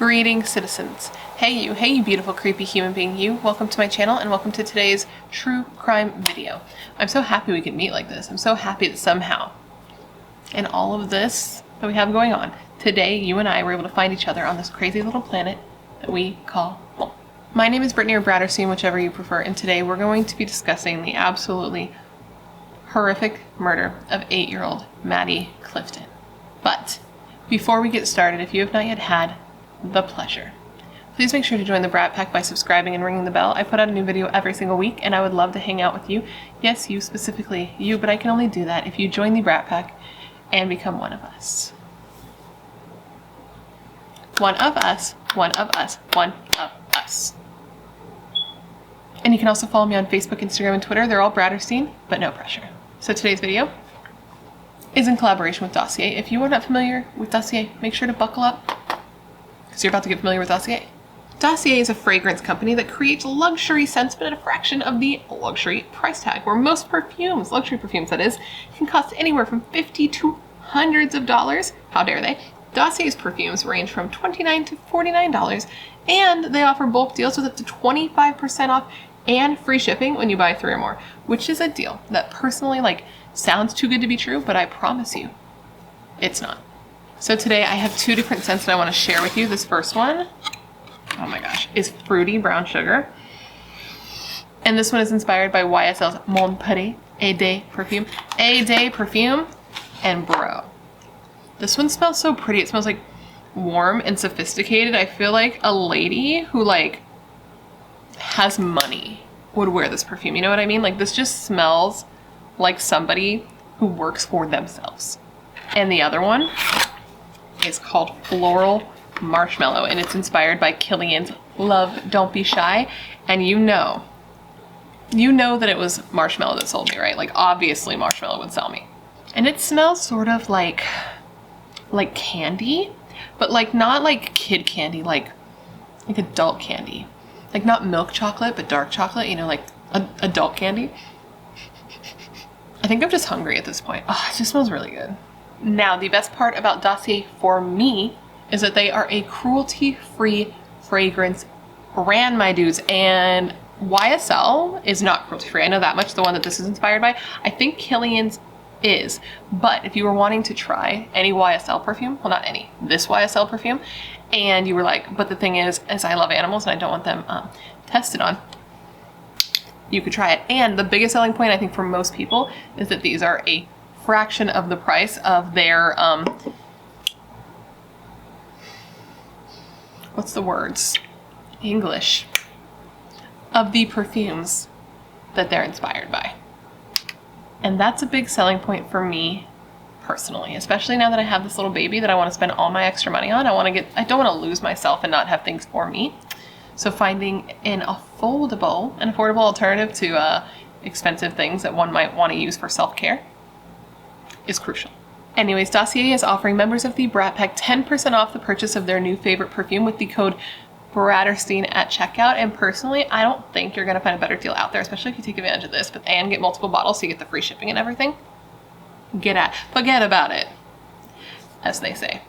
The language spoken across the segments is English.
Greetings, citizens. Hey you beautiful creepy human being you. Welcome to my channel and welcome to today's true crime video. I'm so happy we could meet like this. I'm so happy that somehow in all of this that we have going on, today you and I were able to find each other on this crazy little planet that we call home. My name is Brittany or BRATTERSTEIN, whichever you prefer, and today we're going to be discussing the absolutely horrific murder of 8-year-old Maddie Clifton. But before we get started, if you have not yet had the pleasure, please make sure to join the Brat Pack by subscribing and ringing the bell. I put out a new video every single week and I would love to hang out with you. Yes, you specifically, you, but I can only do that if you join the Brat Pack and become one of us. One of us, one of us, one of us. And you can also follow me on Facebook, Instagram, and Twitter. They're all BRATTERSTEIN, but no pressure. So today's video is in collaboration with Dossier. If you are not familiar with Dossier, make sure to buckle up, because you're about to get familiar with Dossier. Dossier is a fragrance company that creates luxury scents, but at a fraction of the luxury price tag, where most perfumes, luxury perfumes that is, can cost anywhere from $50 to hundreds of dollars. How dare they? Dossier's perfumes range from $29 to $49, and they offer bulk deals with up to 25% off and free shipping when you buy 3 or more, which is a deal that personally sounds too good to be true, but I promise you, it's not. So today I have 2 different scents that I want to share with you. This first one, oh my gosh, is Fruity Brown Sugar. And this one is inspired by YSL's Morbid A Day perfume. A Day perfume, and bro, this one smells so pretty. It smells like warm and sophisticated. I feel like a lady who has money would wear this perfume. You know what I mean? This just smells like somebody who works for themselves. And the other one is called Floral Marshmallow, and it's inspired by Killian's Love Don't Be Shy. And you know that it was Marshmallow that sold me, right? Obviously Marshmallow would sell me. And it smells sort of like candy, but not like kid candy, like adult candy. Not milk chocolate, but dark chocolate, adult candy. I think I'm just hungry at this point. Oh, it just smells really good. Now, the best part about Dossier for me is that they are a cruelty-free fragrance brand, my dudes, and YSL is not cruelty-free. I know that much, the one that this is inspired by. I think Killian's is, but if you were wanting to try any YSL perfume, well, not any, this YSL perfume, and you were like, but the thing is I love animals and I don't want them tested on, you could try it. And the biggest selling point, I think, for most people is that these are a fraction of the price of their, what's the words? English. Of the perfumes that they're inspired by. And that's a big selling point for me personally, especially now that I have this little baby that I want to spend all my extra money on. I don't want to lose myself and not have things for me. So finding an affordable alternative to expensive things that one might want to use for self-care is crucial. Anyways, Dossier is offering members of the Brat Pack 10% off the purchase of their new favorite perfume with the code BRATTERSTEIN at checkout. And personally, I don't think you're going to find a better deal out there, especially if you take advantage of this, and get multiple bottles so you get the free shipping and everything. Forget about it, as they say.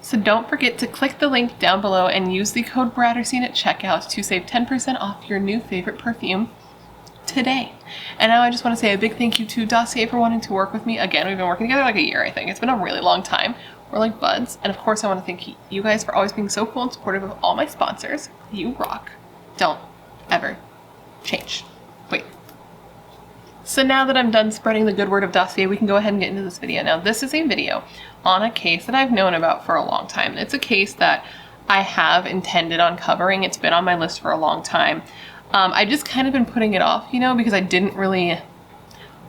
So don't forget to click the link down below and use the code BRATTERSTEIN at checkout to save 10% off your new favorite perfume today. And now I just want to say a big thank you to Dossier for wanting to work with me. Again, we've been working together a year, I think. It's been a really long time. We're like buds. And of course, I want to thank you guys for always being so cool and supportive of all my sponsors. You rock. Don't ever change. Wait. So now that I'm done spreading the good word of Dossier, we can go ahead and get into this video. Now, this is a video on a case that I've known about for a long time. It's a case that I have intended on covering. It's been on my list for a long time. I've just kind of been putting it off, because I didn't really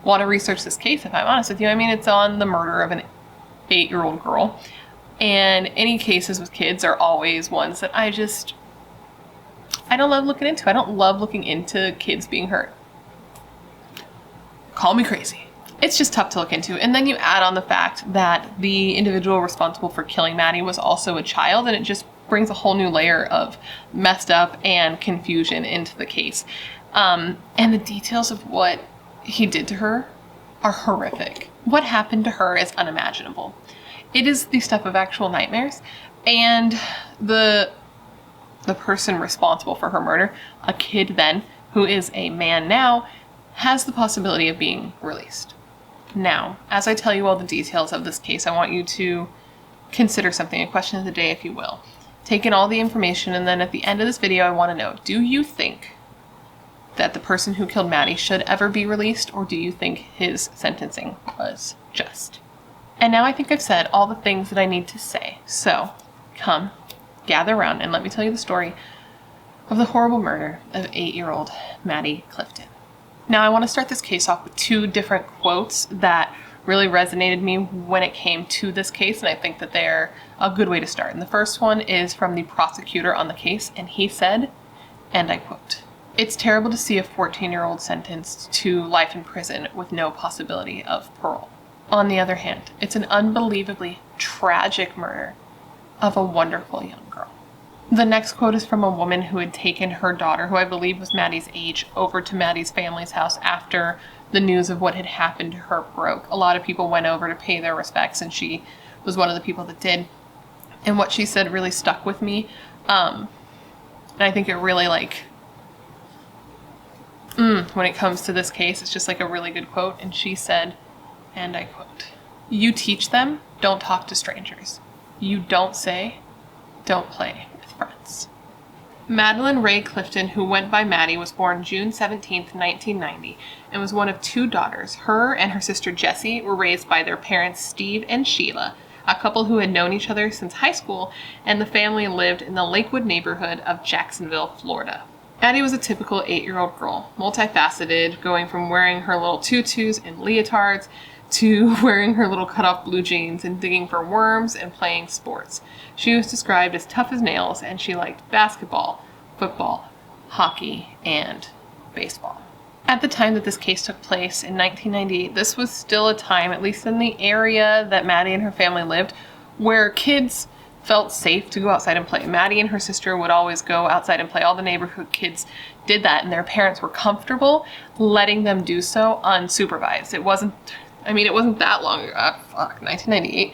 want to research this case, if I'm honest with you. I mean, it's on the murder of an 8-year-old girl, and any cases with kids are always ones that I don't love looking into. I don't love looking into kids being hurt. Call me crazy. It's just tough to look into. And then you add on the fact that the individual responsible for killing Maddie was also a child, and it just brings a whole new layer of messed up and confusion into the case. And the details of what he did to her are horrific. What happened to her is unimaginable. It is the stuff of actual nightmares, And the person responsible for her murder, a kid then, who is a man now, has the possibility of being released. Now, as I tell you all the details of this case, I want you to consider something, a question of the day, if you will. Take in all the information, and then at the end of this video, I want to know, do you think that the person who killed Maddie should ever be released, or do you think his sentencing was just? And now I think I've said all the things that I need to say, so come, gather around, and let me tell you the story of the horrible murder of 8-year-old Maddie Clifton. Now, I want to start this case off with 2 different quotes that really resonated me when it came to this case, and I think that they're a good way to start. And the first one is from the prosecutor on the case, and he said, and I quote, "It's terrible to see a 14-year-old sentenced to life in prison with no possibility of parole. On the other hand, it's an unbelievably tragic murder of a wonderful young girl." The next quote is from a woman who had taken her daughter, who I believe was Maddie's age, over to Maddie's family's house after the news of what had happened to her broke. A lot of people went over to pay their respects, and she was one of the people that did. And what she said really stuck with me. And I think it really when it comes to this case, it's just like a really good quote. And she said, and I quote, "You teach them, don't talk to strangers. You don't say, don't play with friends." Madeline Ray Clifton, who went by Maddie, was born June 17th, 1990, and was one of 2 daughters. Her and her sister Jessie were raised by their parents Steve and Sheila, a couple who had known each other since high school, and the family lived in the Lakewood neighborhood of Jacksonville, Florida. Maddie was a typical 8-year-old girl, multifaceted, going from wearing her little tutus and leotards to wearing her little cut-off blue jeans and digging for worms and playing sports. She was described as tough as nails, and she liked basketball, football, hockey, and baseball. At the time that this case took place in 1998, this was still a time, at least in the area that Maddie and her family lived, where kids felt safe to go outside and play. Maddie and her sister would always go outside and play. All the neighborhood kids did that, and their parents were comfortable letting them do so unsupervised. It wasn't that long ago. 1998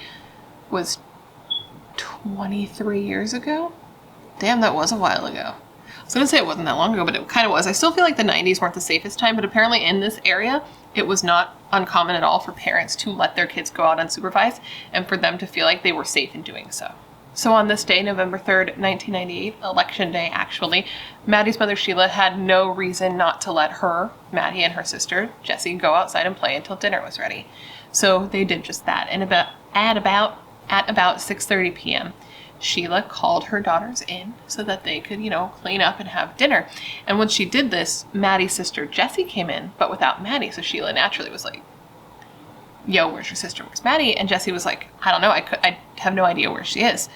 was 23 years ago? Damn, that was a while ago. I was going to say it wasn't that long ago, but it kind of was. I still feel like the 90s weren't the safest time, but apparently in this area, it was not uncommon at all for parents to let their kids go out unsupervised and for them to feel like they were safe in doing so. So on this day, November 3rd, 1998, election day actually, Maddie's mother Sheila had no reason not to let her, Maddie, and her sister Jessie go outside and play until dinner was ready. So they did just that. And at about 6:30 p.m., Sheila called her daughters in so that they could, clean up and have dinner. And when she did this, Maddie's sister Jessie came in, but without Maddie. So Sheila naturally was like, "Yo, where's your sister? Where's Maddie?" And Jessie was like, "I don't know. I have no idea where she is."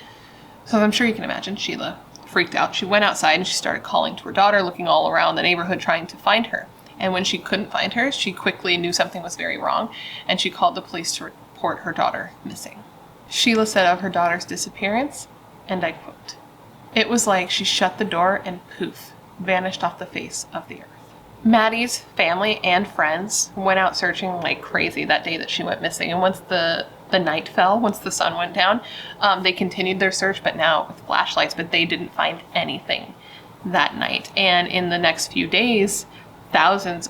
So I'm sure you can imagine Sheila freaked out. She went outside and she started calling to her daughter, looking all around the neighborhood trying to find her. And when she couldn't find her, she quickly knew something was very wrong, and she called the police to report her daughter missing. Sheila said of her daughter's disappearance, and I quote, "It was like she shut the door and poof, vanished off the face of the earth." Maddie's family and friends went out searching like crazy that day that she went missing. And once the night fell, once the sun went down, they continued their search, but now with flashlights, but they didn't find anything that night. And in the next few days, hundreds,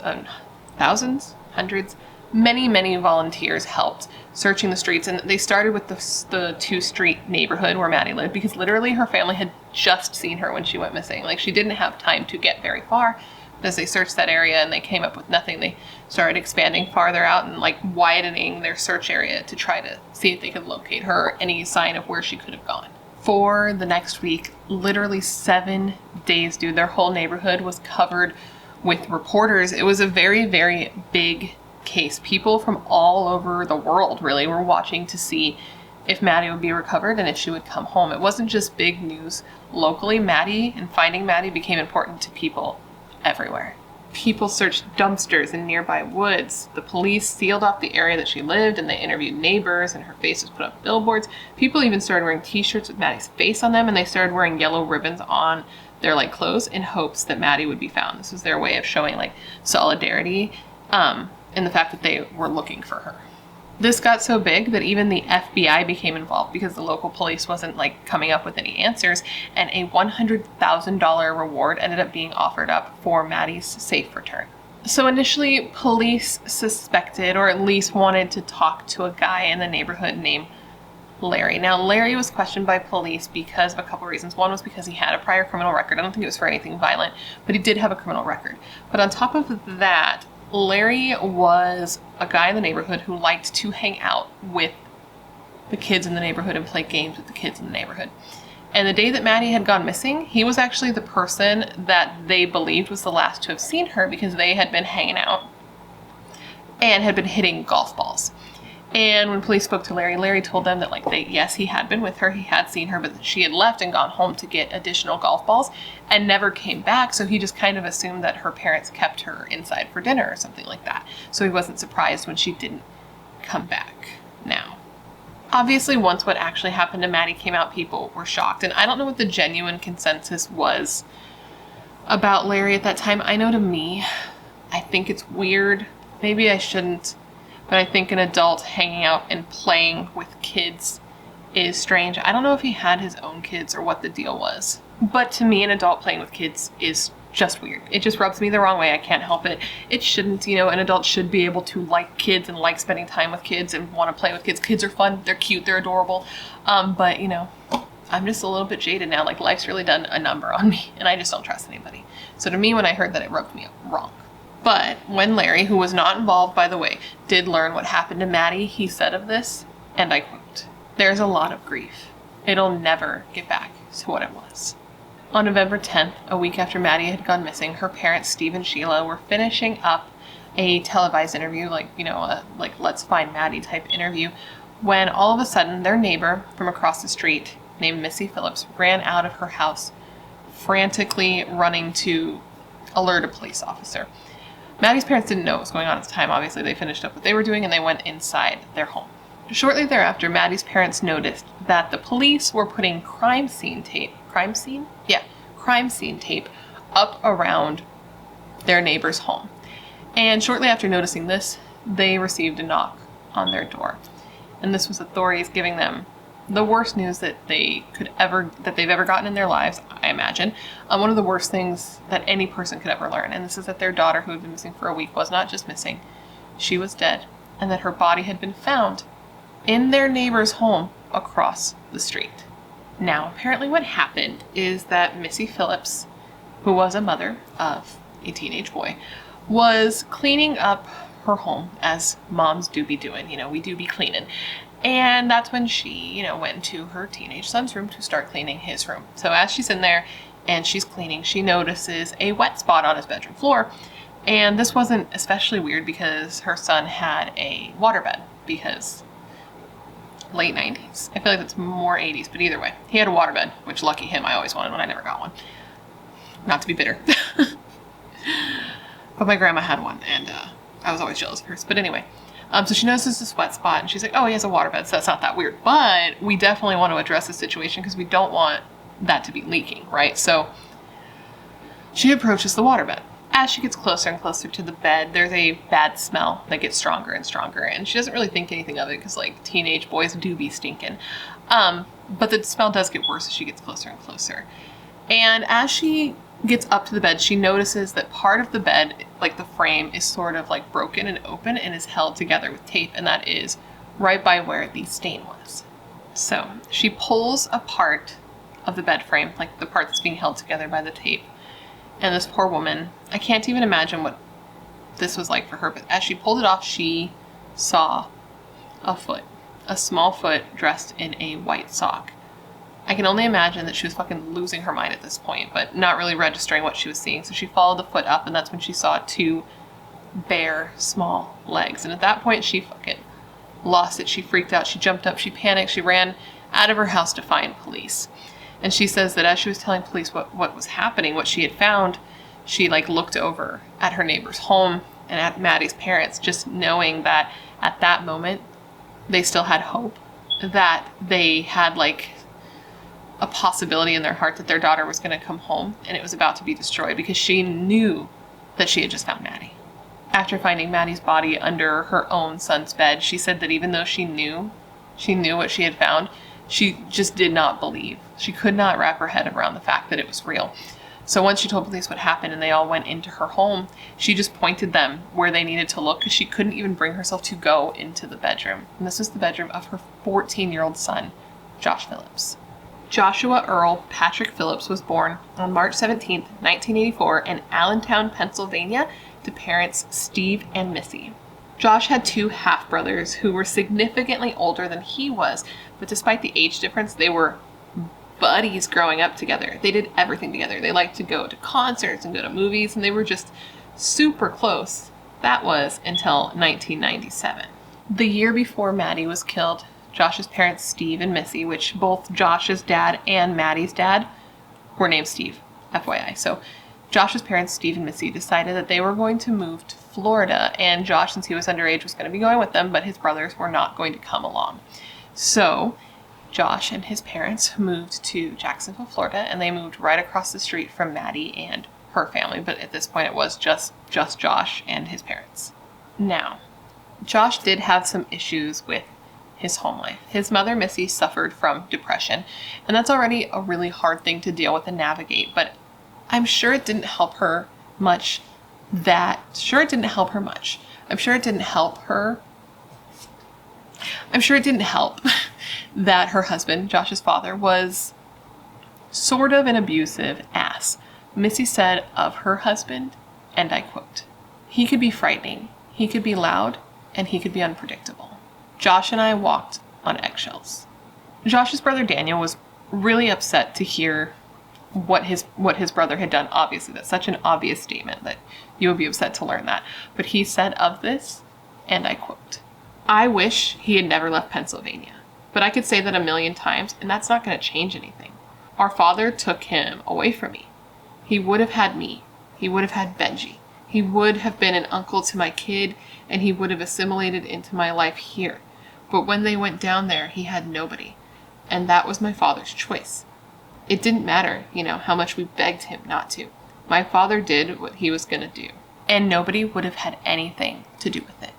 many volunteers helped searching the streets. And they started with the 2-street neighborhood where Maddie lived, because literally her family had just seen her when she went missing. Like, she didn't have time to get very far. As they searched that area and they came up with nothing, they started expanding farther out and widening their search area to try to see if they could locate her or any sign of where she could have gone. For the next week, literally 7 days, dude, their whole neighborhood was covered with reporters. It was a very, very big case. People from all over the world really were watching to see if Maddie would be recovered and if she would come home. It wasn't just big news locally. Maddie and finding Maddie became important to people everywhere. People searched dumpsters in nearby woods. The police sealed off the area that she lived, and they interviewed neighbors, and her face was put up billboards. People even started wearing t-shirts with Maddie's face on them, and they started wearing yellow ribbons on their clothes in hopes that Maddie would be found. This was their way of showing solidarity in the fact that they were looking for her. This got so big that even the FBI became involved because the local police wasn't like coming up with any answers, and a $100,000 reward ended up being offered up for Maddie's safe return. So initially, police suspected, or at least wanted to talk to a guy in the neighborhood named Larry. Now, Larry was questioned by police because of a couple reasons. One was because he had a prior criminal record. I don't think it was for anything violent, but he did have a criminal record. But on top of that, Larry was a guy in the neighborhood who liked to hang out with the kids in the neighborhood and play games with the kids in the neighborhood. And the day that Maddie had gone missing, he was actually the person that they believed was the last to have seen her, because they had been hanging out and had been hitting golf balls. And when police spoke to Larry, Larry told them that, like, yes, he had been with her, he had seen her, but that she had left and gone home to get additional golf balls and never came back. So he just kind of assumed that her parents kept her inside for dinner or something like that. So he wasn't surprised when she didn't come back. Now, obviously, once what actually happened to Maddie came out, people were shocked. And I don't know what the genuine consensus was about Larry at that time. I know, to me, I think it's weird. Maybe I shouldn't. But I think an adult hanging out and playing with kids is strange. I don't know if he had his own kids or what the deal was. But to me, an adult playing with kids is just weird. It just rubs me the wrong way. I can't help it. It shouldn't, an adult should be able to like kids and like spending time with kids and want to play with kids. Kids are fun. They're cute. They're adorable. But, I'm just a little bit jaded now. Like, life's really done a number on me, and I just don't trust anybody. So to me, when I heard that, it rubbed me wrong. But when Larry, who was not involved, by the way, did learn what happened to Maddie, he said of this, and I quote, "There's a lot of grief. It'll never get back to what it was." On November 10th, a week after Maddie had gone missing, her parents, Steve and Sheila, were finishing up a televised interview, a Let's Find Maddie type interview, when all of a sudden their neighbor from across the street, named Missy Phillips, ran out of her house, frantically running to alert a police officer. Maddie's parents didn't know what was going on at the time. Obviously, they finished up what they were doing and they went inside their home. Shortly thereafter, Maddie's parents noticed that the police were putting crime scene tape up around their neighbor's home. And shortly after noticing this, they received a knock on their door. And this was authorities giving them the worst news that they've ever gotten in their lives, I imagine. One of the worst things that any person could ever learn. And this is that their daughter, who had been missing for a week, was not just missing. She was dead. And that her body had been found in their neighbor's home across the street. Now, apparently what happened is that Missy Phillips, who was a mother of a teenage boy, was cleaning up her home, as moms do be doing. We do be cleaning. And that's when she, went into her teenage son's room to start cleaning his room. So as she's in there and she's cleaning, she notices a wet spot on his bedroom floor. And this wasn't especially weird because her son had a waterbed, because late 90s. I feel like that's more 80s, but either way, he had a waterbed, which lucky him, I always wanted one. I never got one. Not to be bitter. But my grandma had one, and I was always jealous of hers. But anyway. So she notices this wet spot, and she's like, oh, he has a waterbed, so that's not that weird. But we definitely want to address the situation because we don't want that to be leaking, right? So she approaches the waterbed. As she gets closer and closer to the bed, there's a bad smell that gets stronger and stronger, and she doesn't really think anything of it because, teenage boys do be stinking. But the smell does get worse as she gets closer and closer. And as she gets up to the bed, she notices that part of the bed, the frame, is sort of broken and open and is held together with tape, and that is right by where the stain was. So she pulls a part of the bed frame, the part that's being held together by the tape, and this poor woman, I can't even imagine what this was like for her, but as she pulled it off, she saw a foot, a small foot dressed in a white sock. I can only imagine that she was fucking losing her mind at this point, but not really registering what she was seeing. So she followed the foot up, and that's when she saw two bare, small legs. And at that point, she fucking lost it. She freaked out. She jumped up. She panicked. She ran out of her house to find police. And she says that as she was telling police what was happening, what she had found, she looked over at her neighbor's home and at Maddie's parents, just knowing that at that moment, they still had hope, that they had a possibility in their heart that their daughter was going to come home and it was about to be destroyed, because she knew that she had just found Maddie. After finding Maddie's body under her own son's bed, she said that even though she knew what she had found, she just did not believe. She could not wrap her head around the fact that it was real. So once she told police what happened and they all went into her home, she just pointed them where they needed to look because she couldn't even bring herself to go into the bedroom. And this was the bedroom of her 14-year-old son, Josh Phillips. Joshua Earl Patrick Phillips was born on March 17, 1984 in Allentown, Pennsylvania, to parents Steve and Missy. Josh had 2 half-brothers who were significantly older than he was, but despite the age difference, they were buddies growing up together. They did everything together. They liked to go to concerts and go to movies, and they were just super close. That was until 1997. The year before Maddie was killed, Josh's parents, Steve and Missy, which both Josh's dad and Maddie's dad were named Steve, FYI. So Josh's parents, Steve and Missy, decided that they were going to move to Florida, and Josh, since he was underage, was going to be going with them, but his brothers were not going to come along. So Josh and his parents moved to Jacksonville, Florida, and they moved right across the street from Maddie and her family. But at this point, it was just Josh and his parents. Now, Josh did have some issues with his home life. His mother, Missy, suffered from depression, and that's already a really hard thing to deal with and navigate, but I'm sure it didn't help her much that her husband, Josh's father, was sort of an abusive ass. Missy said of her husband, and I quote, "He could be frightening, he could be loud, and he could be unpredictable. Josh and I walked on eggshells." Josh's brother Daniel was really upset to hear what his brother had done. Obviously, that's such an obvious statement that you would be upset to learn that. But he said of this, and I quote, "I wish he had never left Pennsylvania. But I could say that a million times, and that's not going to change anything. Our father took him away from me. He would have had me. He would have had Benji. He would have been an uncle to my kid, and he would have assimilated into my life here. But when they went down there, he had nobody. And that was my father's choice. It didn't matter, how much we begged him not to. My father did what he was going to do. And nobody would have had anything to do with it."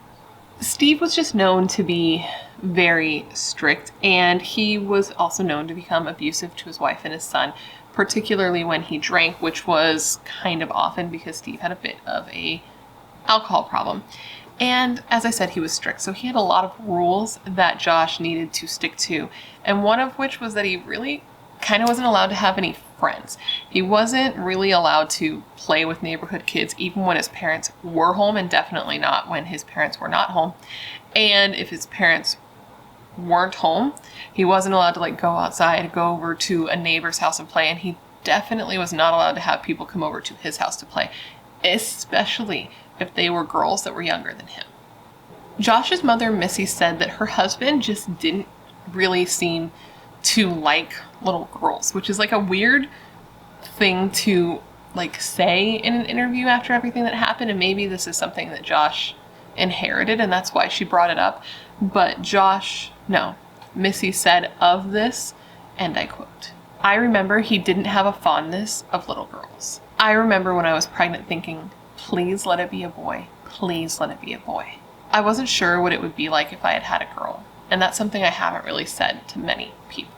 Steve was just known to be very strict, and he was also known to become abusive to his wife and his son, particularly when he drank, which was kind of often because Steve had a bit of a alcohol problem. And as I said, he was strict, so he had a lot of rules that Josh needed to stick to, and one of which was that he really kind of wasn't allowed to have any friends. He wasn't really allowed to play with neighborhood kids, even when his parents were home, and definitely not when his parents were not home. And if his parents weren't home, he wasn't allowed to go outside, go over to a neighbor's house and play, and he definitely was not allowed to have people come over to his house to play, especially if they were girls that were younger than him. Josh's mother, Missy, said that her husband just didn't really seem to like little girls, which is a weird thing to say in an interview after everything that happened, and maybe this is something that Josh inherited and that's why she brought it up. But Missy said of this, and I quote, "I remember he didn't have a fondness of little girls. I remember when I was pregnant thinking, please let it be a boy, please let it be a boy. I wasn't sure what it would be like if I had had a girl, and that's something I haven't really said to many people."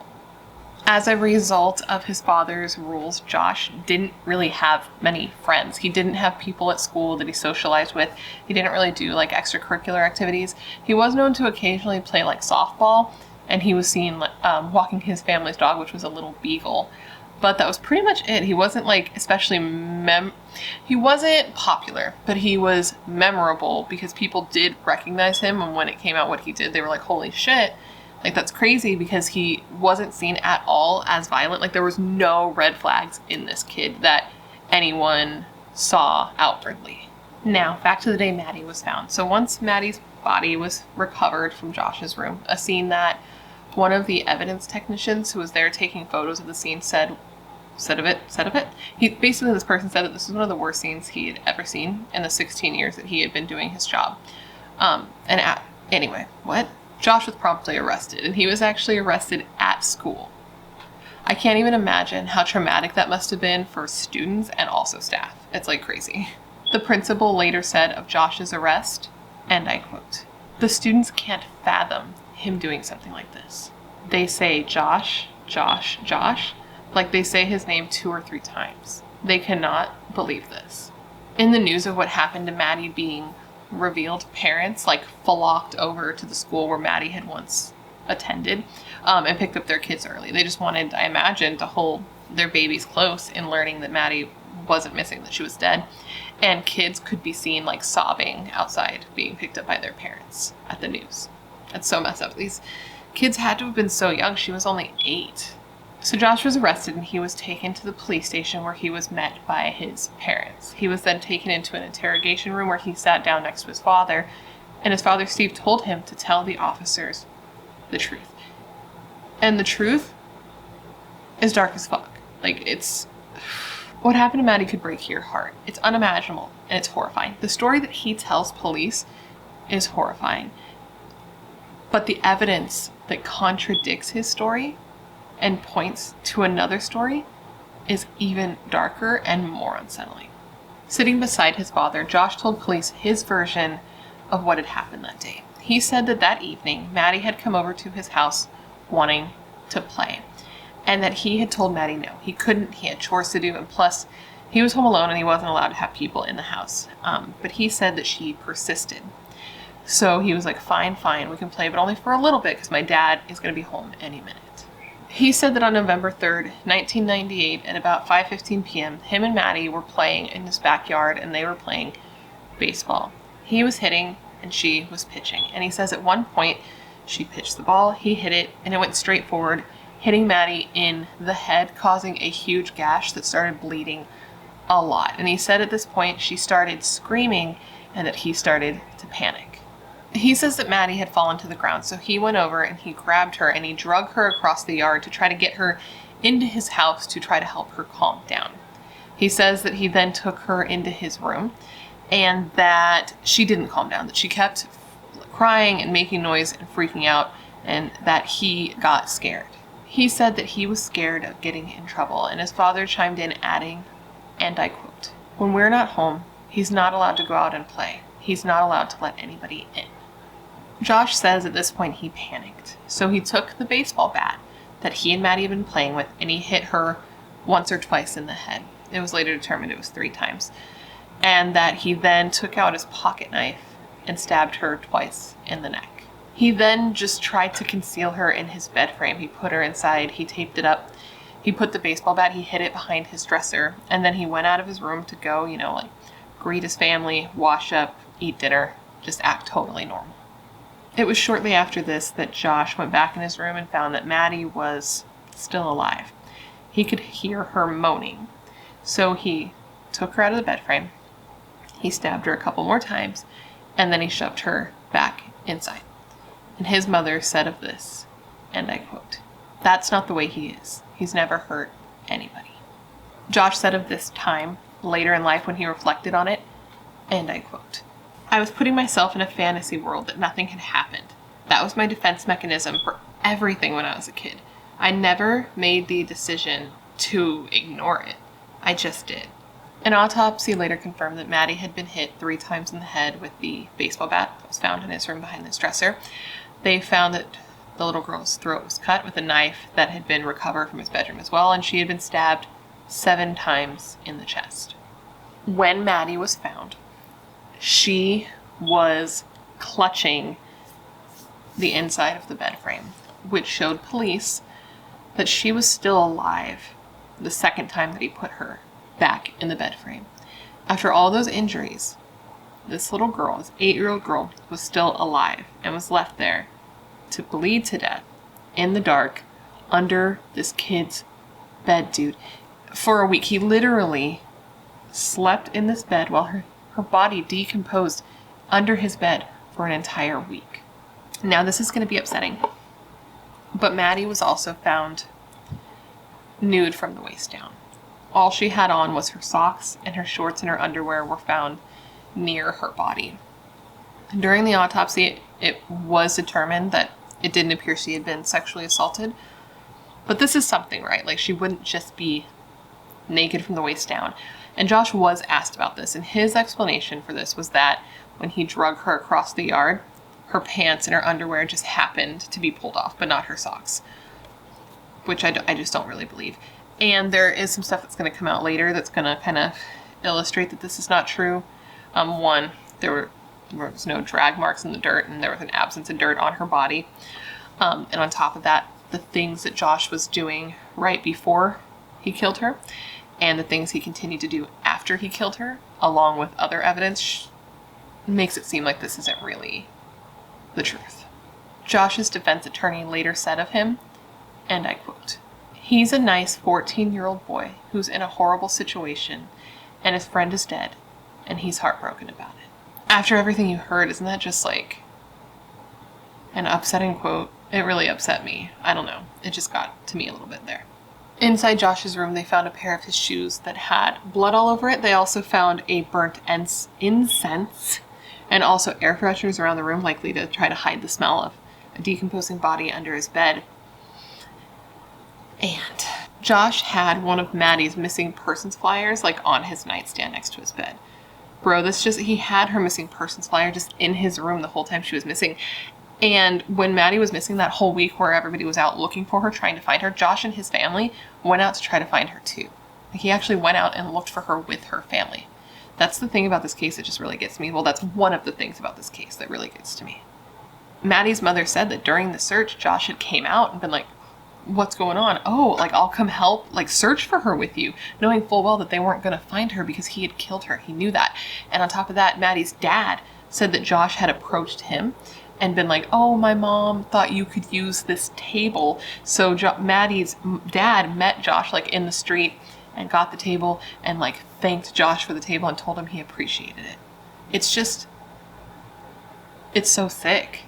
As a result of his father's rules, Josh didn't really have many friends. He didn't have people at school that he socialized with. He didn't really do extracurricular activities. He was known to occasionally play softball, and he was seen walking his family's dog, which was a little beagle. But that was pretty much it. He wasn't he wasn't popular, but he was memorable because people did recognize him, and when it came out what he did, they were like, holy shit. That's crazy, because he wasn't seen at all as violent. There was no red flags in this kid that anyone saw outwardly. Now, back to the day Maddie was found. So once Maddie's body was recovered from Josh's room, a scene that one of the evidence technicians who was there taking photos of the scene said of it. This person said that this was one of the worst scenes he had ever seen in the 16 years that he had been doing his job. Josh was promptly arrested, and he was actually arrested at school. I can't even imagine how traumatic that must have been for students and also staff. It's crazy. The principal later said of Josh's arrest, and I quote, "The students can't fathom him doing something like this. They say Josh, Josh, Josh, like they say his name 2 or 3 times. They cannot believe this." In the news of what happened to Maddie being revealed, parents flocked over to the school where Maddie had once attended and picked up their kids early. They just wanted, I imagine, to hold their babies close in learning that Maddie wasn't missing, that she was dead. And kids could be seen sobbing outside being picked up by their parents at the news. That's so messed up. These kids had to have been so young. She was only 8. So Josh was arrested and he was taken to the police station where he was met by his parents. He was then taken into an interrogation room where he sat down next to his father, and his father Steve told him to tell the officers the truth. And the truth is dark as fuck. It's what happened to Maddie could break your heart. It's unimaginable and it's horrifying. The story that he tells police is horrifying. But the evidence that contradicts his story and points to another story is even darker and more unsettling. Sitting beside his father, Josh told police his version of what had happened that day. He said that evening, Maddie had come over to his house wanting to play, and that he had told Maddie no, he couldn't, he had chores to do, and plus, he was home alone and he wasn't allowed to have people in the house. But he said that she persisted. So he was like, fine, we can play, but only for a little bit because my dad is going to be home any minute. He said that on November 3rd, 1998, at about 5:15 p.m., him and Maddie were playing in his backyard and they were playing baseball. He was hitting and she was pitching. And he says at one point, she pitched the ball, he hit it, and it went straight forward, hitting Maddie in the head, causing a huge gash that started bleeding a lot. And he said at this point, she started screaming and that he started to panic. He says that Maddie had fallen to the ground, so he went over and he grabbed her and he drug her across the yard to try to get her into his house to try to help her calm down. He says that he then took her into his room and that she didn't calm down, that she kept crying and making noise and freaking out, and that he got scared. He said that he was scared of getting in trouble, and his father chimed in adding, and I quote, "When we're not home, he's not allowed to go out and play. He's not allowed to let anybody in." Josh says at this point he panicked, so he took the baseball bat that he and Maddie had been playing with and he hit her once or twice in the head. It was later determined it was 3 times. And that he then took out his pocket knife and stabbed her twice in the neck. He then just tried to conceal her in his bed frame. He put her inside, he taped it up, he put the baseball bat, he hid it behind his dresser, and then he went out of his room to go, greet his family, wash up, eat dinner, just act totally normal. It was shortly after this that Josh went back in his room and found that Maddie was still alive. He could hear her moaning. So he took her out of the bed frame, he stabbed her a couple more times, and then he shoved her back inside. And his mother said of this, and I quote, "That's not the way he is. He's never hurt anybody." Josh said of this time, later in life when he reflected on it, and I quote, "I was putting myself in a fantasy world that nothing had happened. That was my defense mechanism for everything when I was a kid. I never made the decision to ignore it. I just did." An autopsy later confirmed that Maddie had been hit 3 times in the head with the baseball bat that was found in his room behind this dresser. They found that the little girl's throat was cut with a knife that had been recovered from his bedroom as well, and she had been stabbed 7 times in the chest. When Maddie was found, she was clutching the inside of the bed frame, which showed police that she was still alive the second time that he put her back in the bed frame. After all those injuries, this little girl, this 8-year-old girl, was still alive and was left there to bleed to death in the dark under this kid's bed, dude. For a week, he literally slept in this bed while her body decomposed under his bed for an entire week. Now, this is going to be upsetting, but Maddie was also found nude from the waist down. All she had on was her socks, and her shorts and her underwear were found near her body. During the autopsy, it was determined that it didn't appear she had been sexually assaulted, but this is something, right? She wouldn't just be naked from the waist down. And Josh was asked about this, and his explanation for this was that when he drug her across the yard, her pants and her underwear just happened to be pulled off, but not her socks, which I just don't really believe. And there is some stuff that's going to come out later that's going to kind of illustrate that this is not true. One, there was no drag marks in the dirt, and there was an absence of dirt on her body. And on top of that, the things that Josh was doing right before he killed her and the things he continued to do after he killed her, along with other evidence, makes it seem like this isn't really the truth. Josh's defense attorney later said of him, and I quote, "He's a nice 14-year-old boy who's in a horrible situation, and his friend is dead, and he's heartbroken about it." After everything you heard, isn't that just like an upsetting quote? It really upset me. I don't know. It just got to me a little bit there. Inside Josh's room, they found a pair of his shoes that had blood all over it. They also found a burnt incense and also air fresheners around the room, likely to try to hide the smell of a decomposing body under his bed. And Josh had one of Maddie's missing persons flyers like on his nightstand next to his bed. Bro, he had her missing persons flyer just in his room the whole time she was missing. And when Maddie was missing that whole week where everybody was out looking for her, trying to find her, Josh and his family went out to try to find her too. He actually went out and looked for her with her family. That's the thing about this case that just really gets me. Well, that's one of the things about this case that really gets to me. Maddie's mother said that during the search, Josh had came out and been like, "What's going on?" "Oh, like, I'll come help, like, search for her with you," knowing full well that they weren't going to find her because he had killed her. He knew that. And on top of that, Maddie's dad said that Josh had approached him and been like, "Oh, my mom thought you could use this table." So Maddie's dad met Josh like in the street and got the table and like thanked Josh for the table and told him he appreciated it. It's so sick.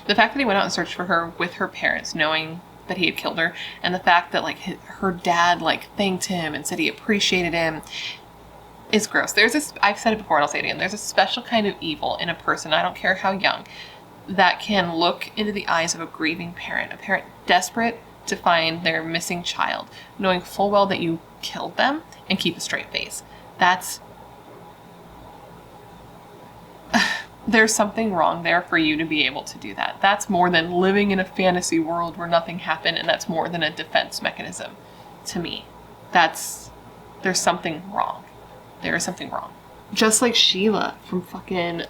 The fact that he went out and searched for her with her parents, knowing that he had killed her, and the fact that like her dad like thanked him and said he appreciated him, is gross. I've said it before and I'll say it again, there's a special kind of evil in a person, I don't care how young, that can look into the eyes of a grieving parent, a parent desperate to find their missing child, knowing full well that you killed them, and keep a straight face. There's something wrong there for you to be able to do that. That's more than living in a fantasy world where nothing happened, and that's more than a defense mechanism to me. There's something wrong. There is something wrong. Just like Sheila from fucking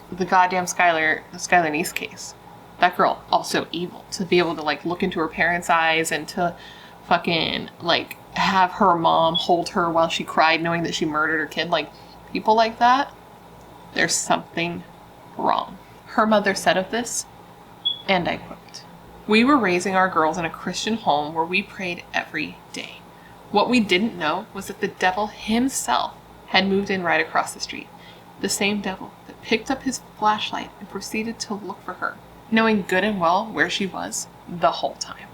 the goddamn Skylar Neese case. That girl, also evil. To be able to like look into her parents' eyes and to fucking like have her mom hold her while she cried knowing that she murdered her kid. Like, people like that, there's something wrong. Her mother said of this, and I quote, "We were raising our girls in a Christian home where we prayed every day. What we didn't know was that the devil himself had moved in right across the street. The same devil that picked up his flashlight and proceeded to look for her, knowing good and well where she was the whole time."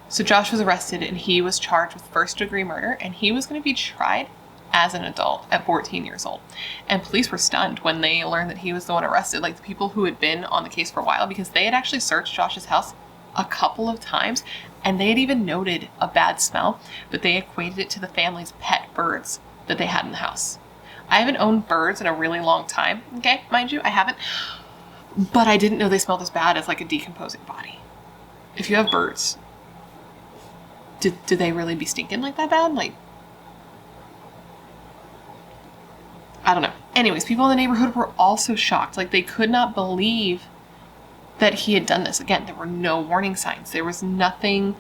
So Josh was arrested and he was charged with first-degree murder, and he was going to be tried as an adult at 14 years old. And police were stunned when they learned that he was the one arrested, like the people who had been on the case for a while, because they had actually searched Josh's house a couple of times, and they had even noted a bad smell, but they equated it to the family's pet birds that they had in the house. I haven't owned birds in a really long time, okay, mind you, I haven't, but I didn't know they smelled as bad as like a decomposing body. If you have birds, do they really be stinking like that bad? Like, I don't know. Anyways, people in the neighborhood were also shocked. Like, they could not believe that he had done this. Again, there were no warning signs. There was nothing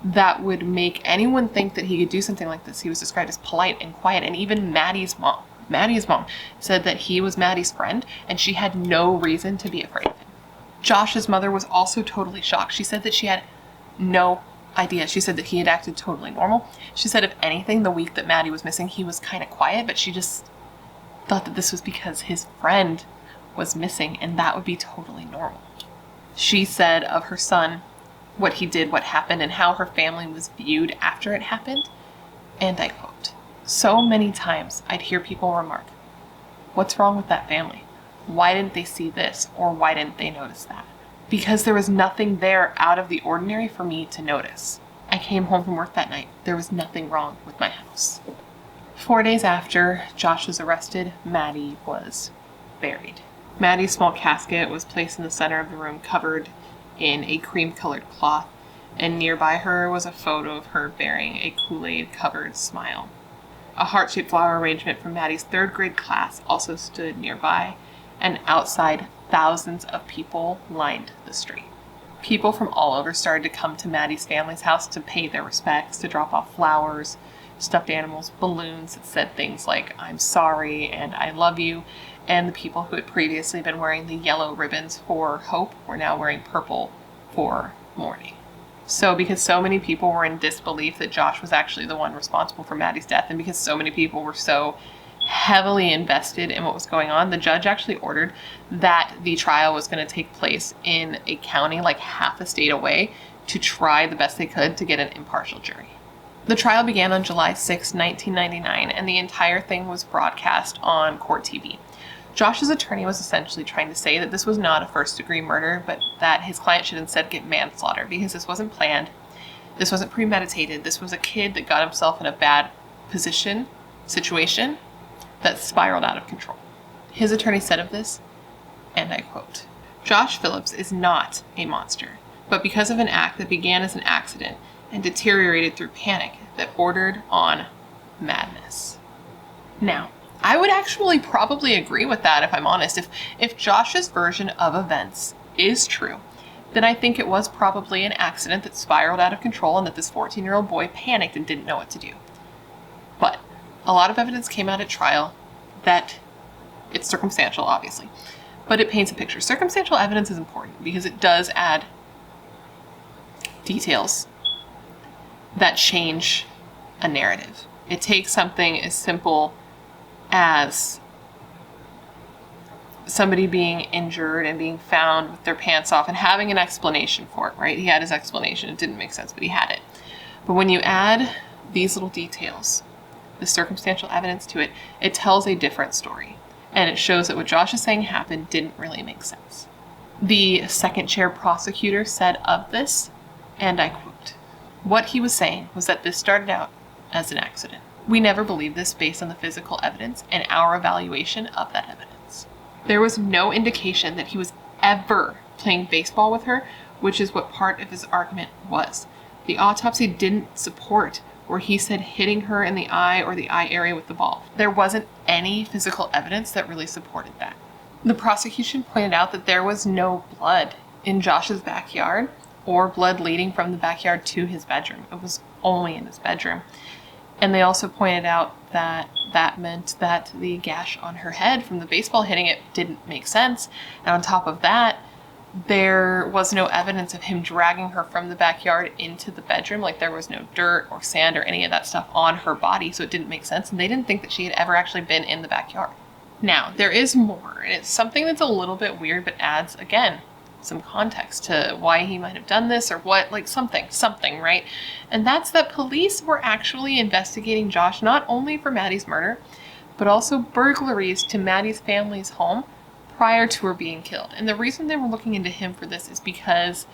that would make anyone think that he could do something like this. He was described as polite and quiet. And even Maddie's mom said that he was Maddie's friend and she had no reason to be afraid of him. Josh's mother was also totally shocked. She said that she had no idea. She said that he had acted totally normal. She said if anything, the week that Maddie was missing, he was kind of quiet, but she just thought that this was because his friend was missing and that would be totally normal. She said of her son, what he did, what happened, and how her family was viewed after it happened, and I quote, "So many times I'd hear people remark, 'What's wrong with that family? Why didn't they see this?' or 'Why didn't they notice that?' Because there was nothing there out of the ordinary for me to notice. I came home from work that night. There was nothing wrong with my house." 4 days after Josh was arrested, Maddie was buried. Maddie's small casket was placed in the center of the room, covered in a cream-colored cloth, and nearby her was a photo of her bearing a Kool-Aid covered smile. A heart-shaped flower arrangement from Maddie's 3rd grade class also stood nearby, and outside, thousands of people lined the street. People from all over started to come to Maddie's family's house to pay their respects, to drop off flowers, stuffed animals, balloons that said things like, "I'm sorry" and "I love you," and the people who had previously been wearing the yellow ribbons for hope were now wearing purple for mourning. So because so many people were in disbelief that Josh was actually the one responsible for Maddie's death, and because so many people were so heavily invested in what was going on, the judge actually ordered that the trial was going to take place in a county like half a state away to try the best they could to get an impartial jury. The trial began on July 6, 1999, and the entire thing was broadcast on court TV. Josh's attorney was essentially trying to say that this was not a first-degree murder, but that his client should instead get manslaughter because this wasn't planned, this wasn't premeditated, this was a kid that got himself in a bad situation that spiraled out of control. His attorney said of this, and I quote, "Josh Phillips is not a monster, but because of an act that began as an accident and deteriorated through panic that bordered on madness." Now, I would actually probably agree with that if I'm honest. If Josh's version of events is true, then I think it was probably an accident that spiraled out of control and that this 14-year-old boy panicked and didn't know what to do. But a lot of evidence came out at trial that it's circumstantial, obviously, but it paints a picture. Circumstantial evidence is important because it does add details that change a narrative. It takes something as simple as somebody being injured and being found with their pants off and having an explanation for it, right? He had his explanation. It didn't make sense, but he had it. But when you add these little details, the circumstantial evidence to it, it tells a different story. And it shows that what Josh is saying happened didn't really make sense. The second chair prosecutor said of this, and I quote, "What he was saying was that this started out as an accident. We never believed this based on the physical evidence and our evaluation of that evidence. There was no indication that he was ever playing baseball with her, which is what part of his argument was. The autopsy didn't support where he said hitting her in the eye or the eye area with the ball. There wasn't any physical evidence that really supported that." The prosecution pointed out that there was no blood in Josh's backyard or blood leading from the backyard to his bedroom. It was only in his bedroom. And they also pointed out that that meant that the gash on her head from the baseball hitting it didn't make sense. And on top of that, there was no evidence of him dragging her from the backyard into the bedroom. Like there was no dirt or sand or any of that stuff on her body, so it didn't make sense. And they didn't think that she had ever actually been in the backyard. Now, there is more, and it's something that's a little bit weird, but adds, again, some context to why he might have done this or what, like something, right? And that's that police were actually investigating Josh not only for Maddie's murder, but also burglaries to Maddie's family's home prior to her being killed. And the reason they were looking into him for this is because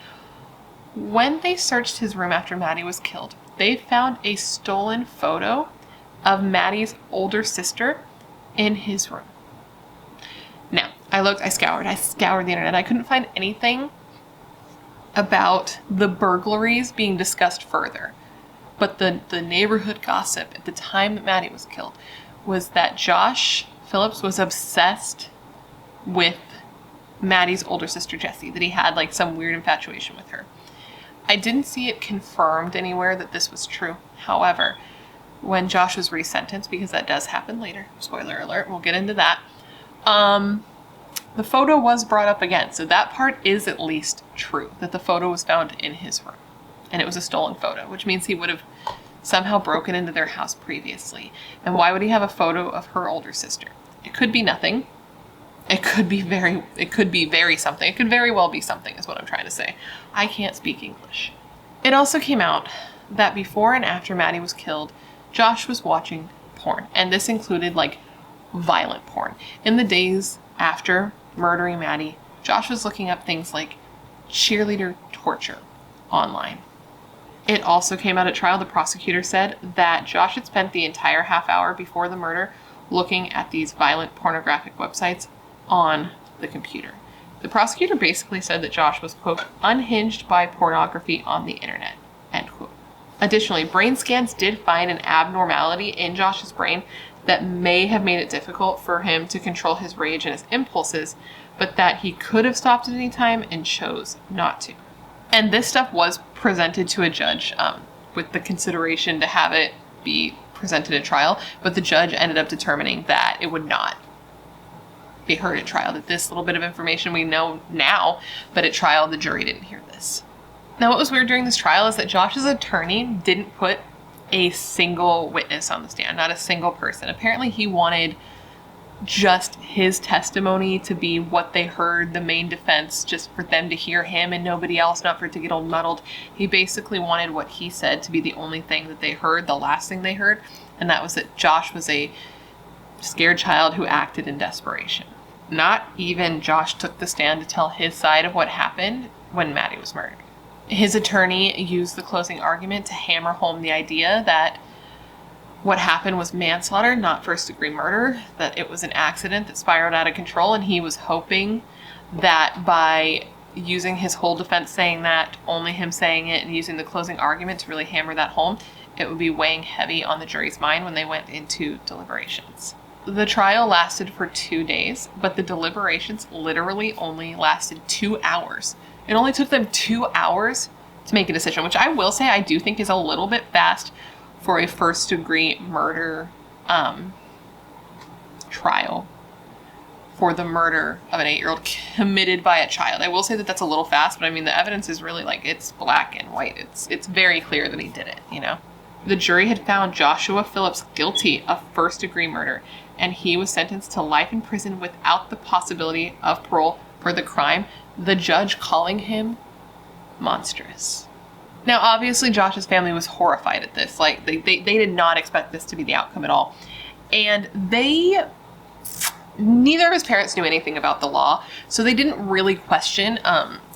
when they searched his room after Maddie was killed, they found a stolen photo of Maddie's older sister in his room. Now, I scoured the internet. I couldn't find anything about the burglaries being discussed further. But the neighborhood gossip at the time that Maddie was killed was that Josh Phillips was obsessed with Maddie's older sister, Jessie, that he had like some weird infatuation with her. I didn't see it confirmed anywhere that this was true. However, when Josh was resentenced, because that does happen later, spoiler alert, we'll get into that, the photo was brought up again. So that part is at least true, that the photo was found in his room. And it was a stolen photo, which means he would have somehow broken into their house previously. And why would he have a photo of her older sister? It could be nothing. It could be very something. It could very well be something is what I'm trying to say. I can't speak English. It also came out that before and after Maddie was killed, Josh was watching porn. And this included like violent porn. In the days after murdering Maddie, Josh was looking up things like cheerleader torture online. It also came out at trial, the prosecutor said that Josh had spent the entire half hour before the murder looking at these violent pornographic websites on the computer. The prosecutor basically said that Josh was, quote, unhinged by pornography on the internet, end quote. Additionally, brain scans did find an abnormality in Josh's brain that may have made it difficult for him to control his rage and his impulses, but that he could have stopped at any time and chose not to. And this stuff was presented to a judge with the consideration to have it be presented at trial, but the judge ended up determining that it would not be heard at trial, that this little bit of information we know now, but at trial the jury didn't hear this. Now, what was weird during this trial is that Josh's attorney didn't put a single witness on the stand, not a single person. Apparently he wanted just his testimony to be what they heard, the main defense, just for them to hear him and nobody else, not for it to get all muddled. He basically wanted what he said to be the only thing that they heard, the last thing they heard, and that was that Josh was a scared child who acted in desperation. Not even Josh took the stand to tell his side of what happened when Maddie was murdered. His attorney used the closing argument to hammer home the idea that what happened was manslaughter, not first-degree murder, that it was an accident that spiraled out of control, and he was hoping that by using his whole defense saying that, only him saying it, and using the closing argument to really hammer that home, it would be weighing heavy on the jury's mind when they went into deliberations. The trial lasted for 2 days, but the deliberations literally only lasted 2 hours. It only took them 2 hours to make a decision, which I will say I do think is a little bit fast for a first-degree murder trial for the murder of an 8-year-old committed by a child. I will say that that's a little fast, but I mean, the evidence is really like, it's black and white. It's very clear that he did it, you know? The jury had found Joshua Phillips guilty of first-degree murder, and he was sentenced to life in prison without the possibility of parole for the crime, the judge calling him monstrous. Now, obviously, Josh's family was horrified at this. Like, they did not expect this to be the outcome at all. And neither of his parents knew anything about the law, so they didn't really question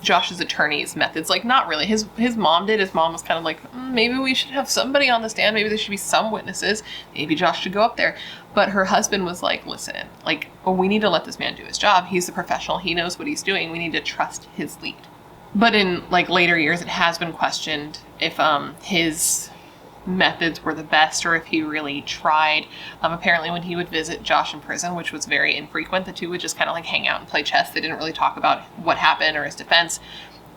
Josh's attorney's methods. Like, not really. His mom did. His mom was kind of like, maybe we should have somebody on the stand. Maybe there should be some witnesses. Maybe Josh should go up there. But her husband was like, listen, like, we need to let this man do his job. He's a professional. He knows what he's doing. We need to trust his lead. But in, like, later years, it has been questioned if his methods were the best or if he really tried. Apparently when he would visit Josh in prison, which was very infrequent, the two would just kind of like hang out and play chess. They didn't really talk about what happened or his defense.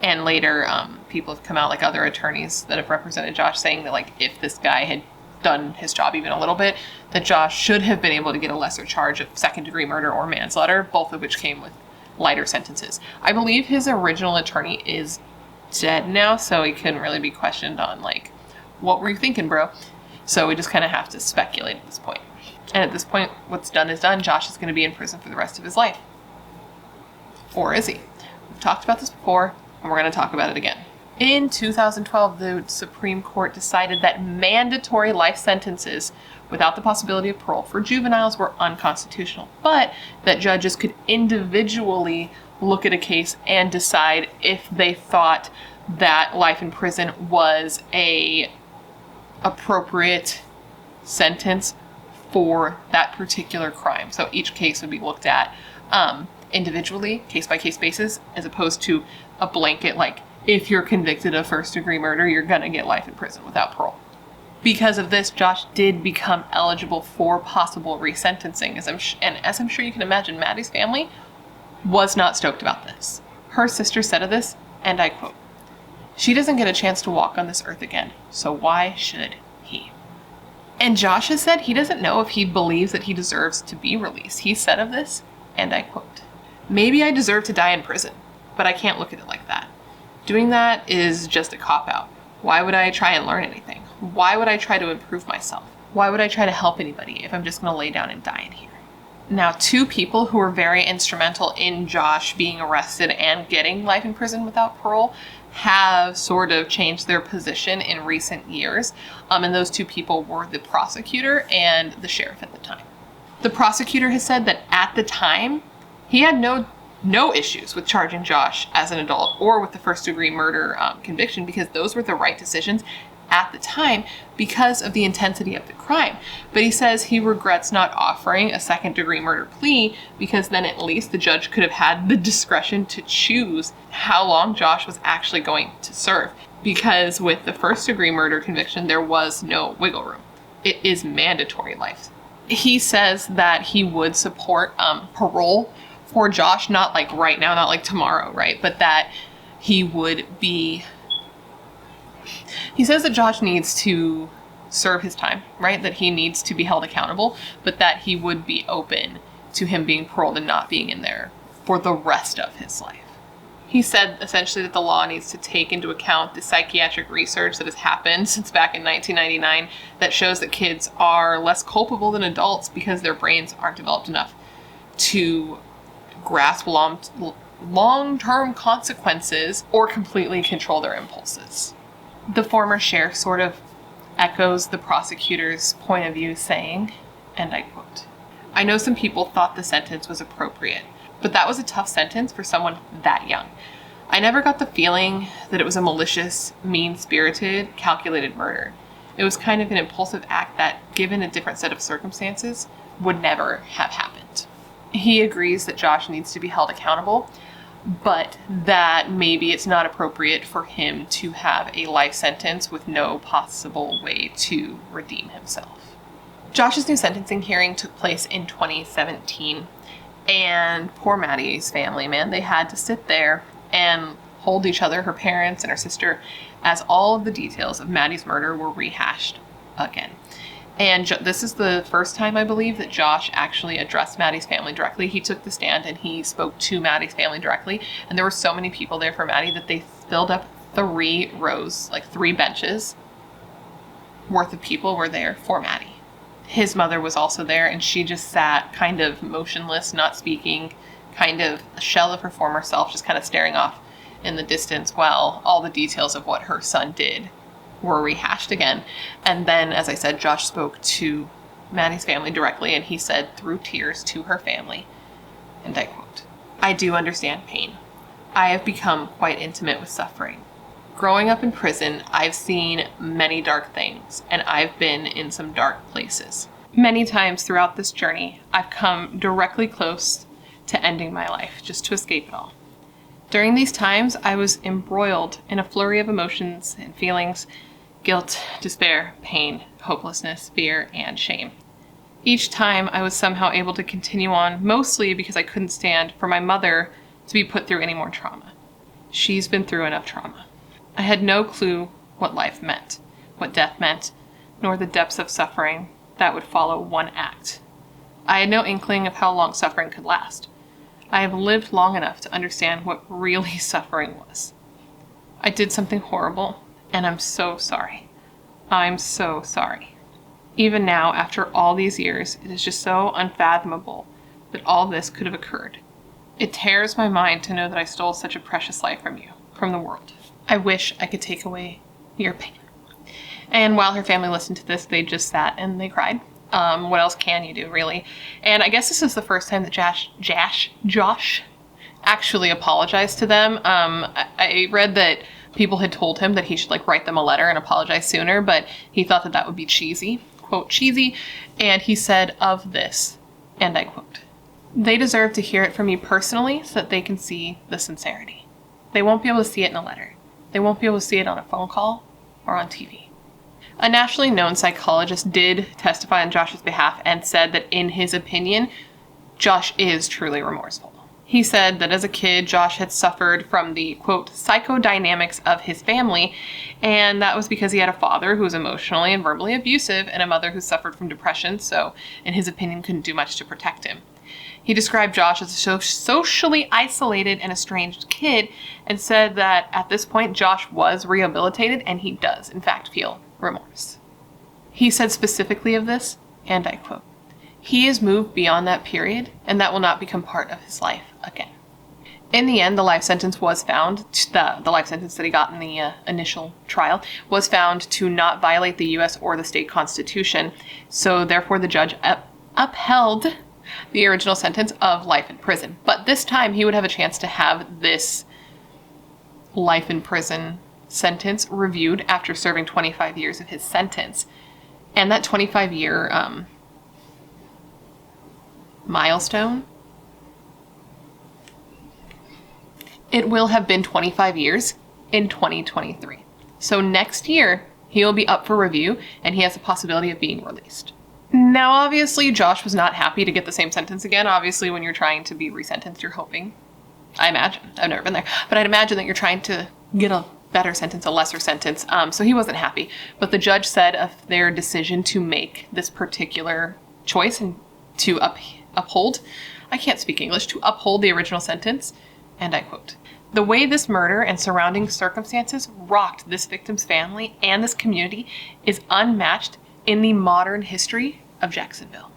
And later people have come out, like other attorneys that have represented Josh, saying that like if this guy had done his job even a little bit, that Josh should have been able to get a lesser charge of second-degree murder or manslaughter, both of which came with lighter sentences. I believe his original attorney is dead now, so he couldn't really be questioned on like, what were you thinking, bro? So we just kind of have to speculate at this point. And at this point, what's done is done. Josh is going to be in prison for the rest of his life. Or is he? We've talked about this before, and we're going to talk about it again. In 2012, the Supreme Court decided that mandatory life sentences without the possibility of parole for juveniles were unconstitutional, but that judges could individually look at a case and decide if they thought that life in prison was a appropriate sentence for that particular crime. So each case would be looked at individually, case-by-case basis, as opposed to a blanket, like, if you're convicted of first-degree murder, you're gonna get life in prison without parole. Because of this, Josh did become eligible for possible resentencing, as I'm sure you can imagine, Maddie's family was not stoked about this. Her sister said of this, and I quote, "She doesn't get a chance to walk on this earth again, so why should he?" And Josh has said he doesn't know if he believes that he deserves to be released. He said of this, and I quote, "Maybe I deserve to die in prison, but I can't look at it like that. Doing that is just a cop-out. Why would I try and learn anything? Why would I try to improve myself? Why would I try to help anybody if I'm just going to lay down and die in here?" Now, two people who were very instrumental in Josh being arrested and getting life in prison without parole have sort of changed their position in recent years. And those two people were the prosecutor and the sheriff at the time. The prosecutor has said that at the time, he had no no issues with charging Josh as an adult or with the first-degree murder conviction, because those were the right decisions at the time because of the intensity of the crime. But he says he regrets not offering a second-degree murder plea, because then at least the judge could have had the discretion to choose how long Josh was actually going to serve. Because with the first-degree murder conviction, there was no wiggle room. It is mandatory life. He says that he would support parole for Josh, not like right now, not like tomorrow, right? But that he would be... He says that Josh needs to serve his time, right? That he needs to be held accountable, but that he would be open to him being paroled and not being in there for the rest of his life. He said essentially that the law needs to take into account the psychiatric research that has happened since back in 1999 that shows that kids are less culpable than adults because their brains aren't developed enough to grasp long-term consequences or completely control their impulses. The former sheriff sort of echoes the prosecutor's point of view, saying, and I quote, "I know some people thought the sentence was appropriate, but that was a tough sentence for someone that young. I never got the feeling that it was a malicious, mean-spirited, calculated murder. It was kind of an impulsive act that, given a different set of circumstances, would never have happened." He agrees that Josh needs to be held accountable, but that maybe it's not appropriate for him to have a life sentence with no possible way to redeem himself. Josh's new sentencing hearing took place in 2017, and poor Maddie's family, man, they had to sit there and hold each other, her parents and her sister, as all of the details of Maddie's murder were rehashed again. And this is the first time, I believe, that Josh actually addressed Maddie's family directly. He took the stand and he spoke to Maddie's family directly. And there were so many people there for Maddie that they filled up 3 rows, like 3 benches worth of people were there for Maddie. His mother was also there, and she just sat kind of motionless, not speaking, kind of a shell of her former self, just kind of staring off in the distance while all the details of what her son did were rehashed again. And then, as I said, Josh spoke to Maddie's family directly, and he said through tears to her family, and I quote, "I do understand pain. I have become quite intimate with suffering. Growing up in prison, I've seen many dark things, and I've been in some dark places. Many times throughout this journey, I've come directly close to ending my life just to escape it all. During these times, I was embroiled in a flurry of emotions and feelings: guilt, despair, pain, hopelessness, fear, and shame. Each time I was somehow able to continue on, mostly because I couldn't stand for my mother to be put through any more trauma. She's been through enough trauma. I had no clue what life meant, what death meant, nor the depths of suffering that would follow one act. I had no inkling of how long suffering could last. I have lived long enough to understand what really suffering was. I did something horrible, and I'm so sorry. I'm so sorry. Even now, after all these years, it is just so unfathomable that all this could have occurred. It tears my mind to know that I stole such a precious life from you, from the world. I wish I could take away your pain." And while her family listened to this, they just sat and they cried. What else can you do, really? And I guess this is the first time that Josh actually apologized to them. I read that people had told him that he should write them a letter and apologize sooner, but he thought that that would be cheesy, quote, cheesy. And he said of this, and I quote, "They deserve to hear it from me personally so that they can see the sincerity. They won't be able to see it in a letter. They won't be able to see it on a phone call or on TV." A nationally known psychologist did testify on Josh's behalf and said that in his opinion, Josh is truly remorseful. He said that as a kid, Josh had suffered from the, quote, psychodynamics of his family, and that was because he had a father who was emotionally and verbally abusive and a mother who suffered from depression, so in his opinion couldn't do much to protect him. He described Josh as a socially isolated and estranged kid and said that at this point Josh was rehabilitated and he does, in fact, feel remorse. He said specifically of this, and I quote, "He has moved beyond that period, and that will not become part of his life again." In the end, the life sentence was found, the life sentence that he got in the initial trial, was found to not violate the U.S. or the state constitution. So therefore, the judge upheld the original sentence of life in prison. But this time he would have a chance to have this life in prison sentence reviewed after serving 25 years of his sentence. And that 25-year milestone, it will have been 25 years in 2023. So next year, he will be up for review and he has a possibility of being released. Now, obviously, Josh was not happy to get the same sentence again. Obviously, when you're trying to be resentenced, you're hoping, I imagine, I've never been there, but I'd imagine that you're trying to get a better sentence, a lesser sentence. So he wasn't happy. But the judge said of their decision to make this particular choice and to uphold, I can't speak English, to uphold the original sentence, and I quote, "The way this murder and surrounding circumstances rocked this victim's family and this community is unmatched in the modern history of Jacksonville."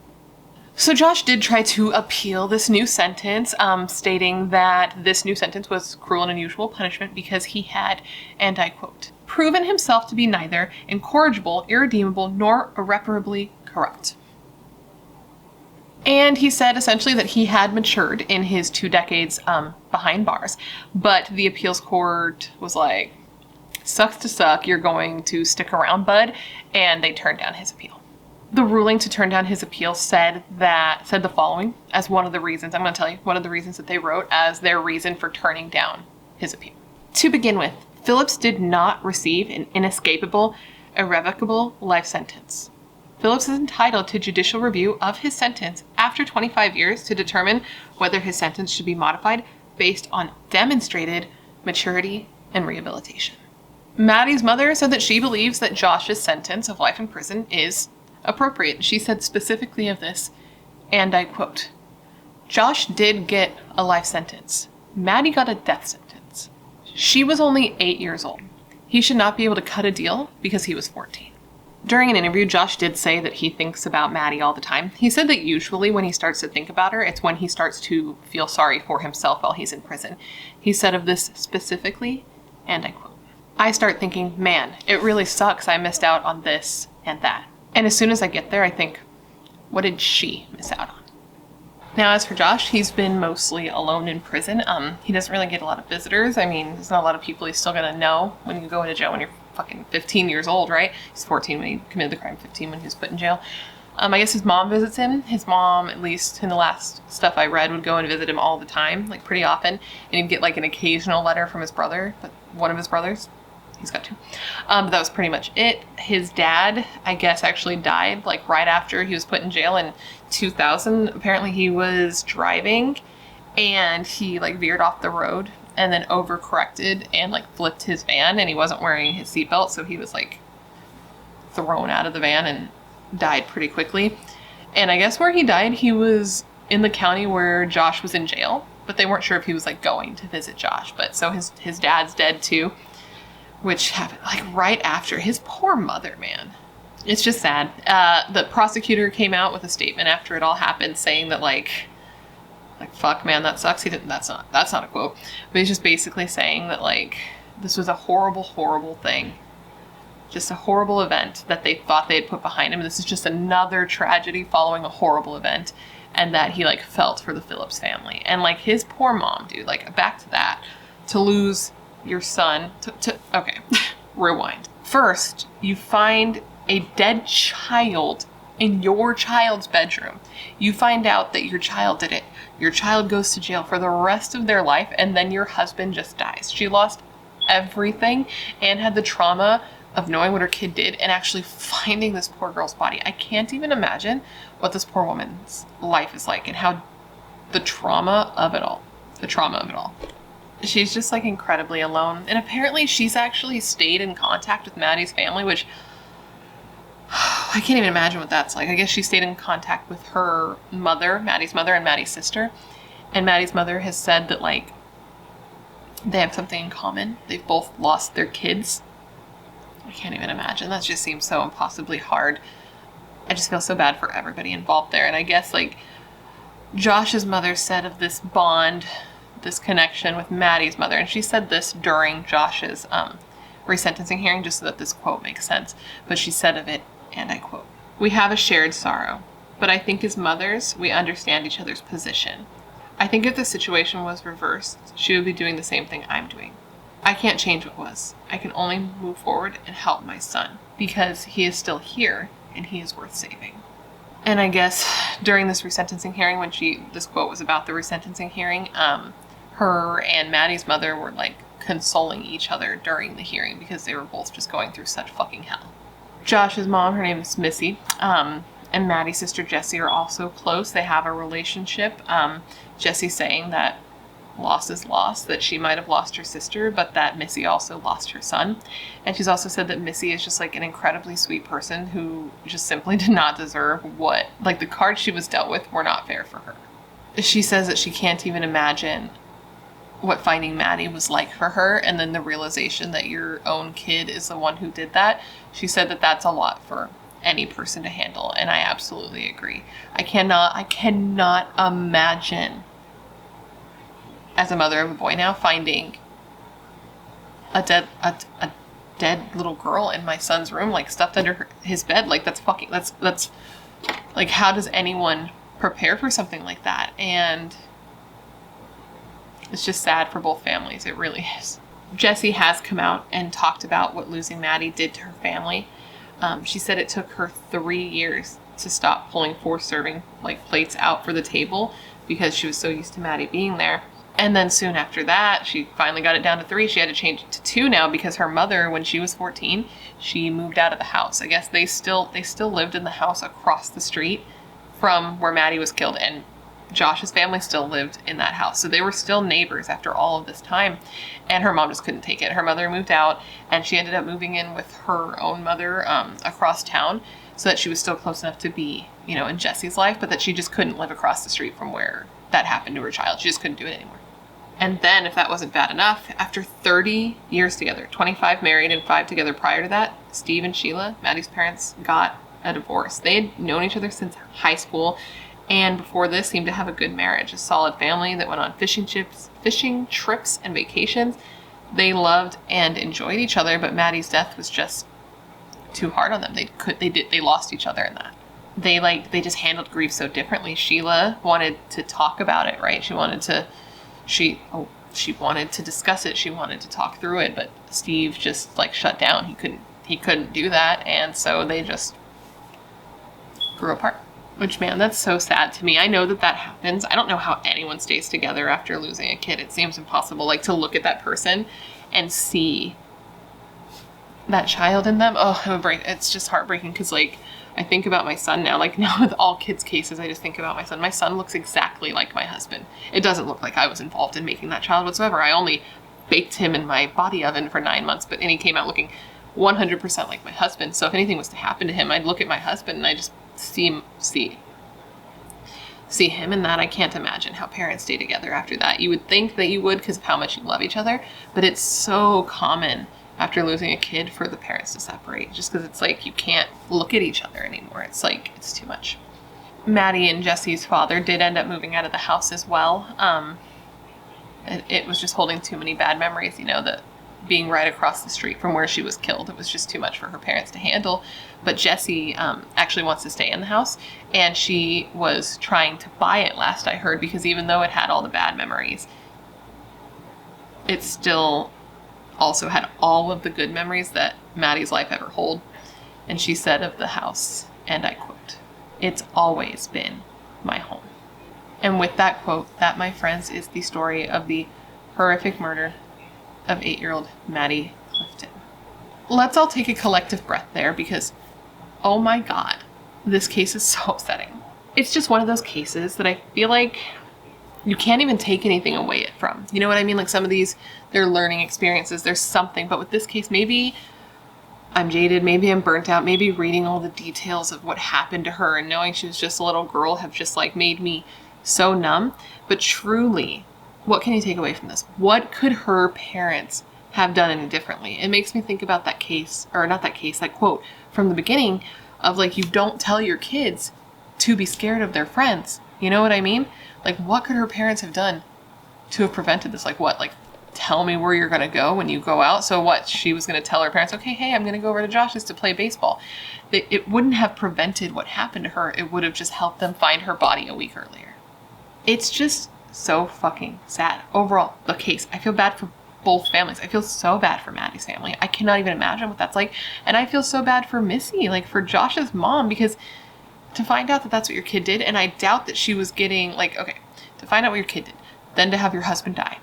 So Josh did try to appeal this new sentence, stating that this new sentence was cruel and unusual punishment because he had, and I quote, "proven himself to be neither incorrigible, irredeemable, nor irreparably corrupt." And he said essentially that he had matured in his 2 decades behind bars, but the appeals court was like, sucks to suck, you're going to stick around, bud, and they turned down his appeal. The ruling to turn down his appeal said the following as one of the reasons, I'm going to tell you one of the reasons that they wrote as their reason for turning down his appeal. To begin with, Phillips did not receive an inescapable, irrevocable life sentence. Phillips is entitled to judicial review of his sentence after 25 years to determine whether his sentence should be modified based on demonstrated maturity and rehabilitation. Maddie's mother said that she believes that Josh's sentence of life in prison is appropriate. She said specifically of this, and I quote, "Josh did get a life sentence. Maddie got a death sentence. She was only 8 years old. He should not be able to cut a deal because he was 14. During an interview, Josh did say that he thinks about Maddie all the time. He said that usually when he starts to think about her, it's when he starts to feel sorry for himself while he's in prison. He said of this specifically, and I quote, "I start thinking, man, it really sucks I missed out on this and that. And as soon as I get there, I think, what did she miss out on?" Now, as for Josh, he's been mostly alone in prison. He doesn't really get a lot of visitors. I mean, there's not a lot of people he's still gonna know when you go into jail when you're fucking 15 years old, right? He's 14 when he committed the crime, 15 when he was put in jail. I guess his mom visits him. His mom, at least in the last stuff I read, would go and visit him all the time, like pretty often. And he'd get like an occasional letter from his brother, but one of his brothers. He's got 2. But that was pretty much it. His dad, I guess, actually died like right after he was put in jail in 2000. Apparently he was driving and he like veered off the road and then overcorrected and like flipped his van, and he wasn't wearing his seatbelt, so he was like thrown out of the van and died pretty quickly. And I guess where he died, he was in the county where Josh was in jail, but they weren't sure if he was like going to visit Josh. But so his dad's dead too, which happened like right after. His poor mother, man. It's just sad. The prosecutor came out with a statement after it all happened saying that like fuck, man, that sucks. That's not a quote, but he's just basically saying that like this was a horrible, horrible thing. Just a horrible event that they thought they had put behind him. This is just another tragedy following a horrible event, and that he like felt for the Phillips family and like his poor mom, dude. Like back to that, to lose your son okay, rewind. First, you find a dead child in your child's bedroom. You find out that your child did it. Your child goes to jail for the rest of their life, and then your husband just dies. She lost everything and had the trauma of knowing what her kid did and actually finding this poor girl's body. I can't even imagine what this poor woman's life is like and how the trauma of it all. She's just like incredibly alone. And apparently she's actually stayed in contact with Maddie's family, which I can't even imagine what that's like. I guess she stayed in contact with her mother, Maddie's mother, and Maddie's sister. And Maddie's mother has said that like they have something in common. They've both lost their kids. I can't even imagine. That just seems so impossibly hard. I just feel so bad for everybody involved there. And I guess like Josh's mother said of this bond, this connection with Maddie's mother, and she said this during Josh's resentencing hearing, just so that this quote makes sense. But she said of it, and I quote, "We have a shared sorrow. but I think as mothers, we understand each other's position. I think if the situation was reversed, she would be doing the same thing I'm doing. I can't change what was. I can only move forward and help my son because he is still here and he is worth saving. And I guess during this resentencing hearing, when this quote was about the resentencing hearing, her and Maddie's mother were like consoling each other during the hearing because they were both just going through such fucking hell. Josh's mom, her name is Missy, and Maddie's sister Jessie are also close. They have a relationship. Jessie saying that loss is loss, that she might have lost her sister, but that Missy also lost her son. And she's also said that Missy is just like an incredibly sweet person who just simply did not deserve the cards she was dealt with were not fair for her. She says that she can't even imagine what finding Maddie was like for her, and then the realization that your own kid is the one who did that. She said that that's a lot for any person to handle, and I absolutely agree. I cannot imagine, as a mother of a boy now, finding a dead little girl in my son's room, like stuffed under his bed. Like that's like, how does anyone prepare for something like that? And it's just sad for both families. It really is. Jessie has come out and talked about what losing Maddie did to her family. She said it took her 3 years to stop pulling 4 serving plates out for the table because she was so used to Maddie being there. And then soon after that, she finally got it down to 3. She had to change it to 2 now because her mother, when she was 14, she moved out of the house. I guess they still lived in the house across the street from where Maddie was killed, and Josh's family still lived in that house. So they were still neighbors after all of this time. And her mom just couldn't take it. Her mother moved out, and she ended up moving in with her own mother across town so that she was still close enough to be, in Jessie's life, but that she just couldn't live across the street from where that happened to her child. She just couldn't do it anymore. And then, if that wasn't bad enough, after 30 years together, 25 married and 5 together prior to that, Steve and Sheila, Maddie's parents, got a divorce. They had known each other since high school, and before this seemed to have a good marriage, a solid family that went on fishing trips and vacations. They loved and enjoyed each other, but Maddie's death was just too hard on them. They lost each other in that. They just handled grief so differently. Sheila wanted to talk about it, right? She wanted to discuss it. She wanted to talk through it, but Steve just shut down. He couldn't do that, and so they just grew apart. Which, man, that's so sad to me. I know that happens. I don't know how anyone stays together after losing a kid. It seems impossible, to look at that person and see that child in them. Oh, it's just heartbreaking because, I think about my son now. Now with all kids' cases, I just think about my son. My son looks exactly like my husband. It doesn't look like I was involved in making that child whatsoever. I only baked him in my body oven for 9 months, and he came out looking 100% like my husband. So if anything was to happen to him, I'd look at my husband and I just see him in that. I can't imagine how parents stay together after that. You would think that you would because of how much you love each other, but it's so common after losing a kid for the parents to separate, just because it's you can't look at each other anymore. It's it's too much. Maddie and Jessie's father did end up moving out of the house as well. It was just holding too many bad memories, that being right across the street from where she was killed, it was just too much for her parents to handle. But Jessie actually wants to stay in the house, and she was trying to buy it last I heard, because even though it had all the bad memories, it still also had all of the good memories that Maddie's life ever hold. And she said of the house, and I quote, "It's always been my home." And with that quote, that, my friends, is the story of the horrific murder of 8-year-old Maddie Clifton. Let's all take a collective breath there, because, oh my God, this case is so upsetting. It's just one of those cases that I feel like you can't even take anything away it from. You know what I mean? Some of these, they're learning experiences, there's something. But with this case, maybe I'm jaded, maybe I'm burnt out, maybe reading all the details of what happened to her and knowing she was just a little girl have just made me so numb. But truly, what can you take away from this? What could her parents have done any differently? It makes me think about that case, or not that case, that quote from the beginning of you don't tell your kids to be scared of their friends. You know what I mean? What could her parents have done to have prevented this? Tell me where you're going to go when you go out. So what? She was going to tell her parents, okay, hey, I'm going to go over to Josh's to play baseball. it wouldn't have prevented what happened to her. It would have just helped them find her body a week earlier. It's just so fucking sad. Overall, the case, I feel bad for both families. I feel so bad for Maddie's family. I cannot even imagine what that's like. And I feel so bad for Missy, like for Josh's mom, because to find out that that's what your kid did, and I doubt that she was getting, like, okay, to find out what your kid did, then to have your husband die.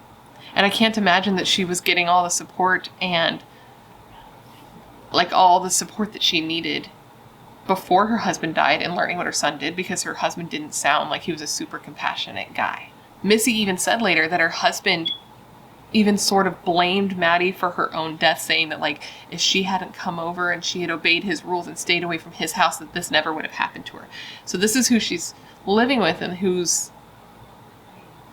And I can't imagine that she was getting all the support and like all the support that she needed before her husband died and learning what her son did, because her husband didn't sound like he was a super compassionate guy. Missy even said later that her husband even sort of blamed Maddie for her own death, saying that like if she hadn't come over and she had obeyed his rules and stayed away from his house, that this never would have happened to her. So this is who she's living with and who's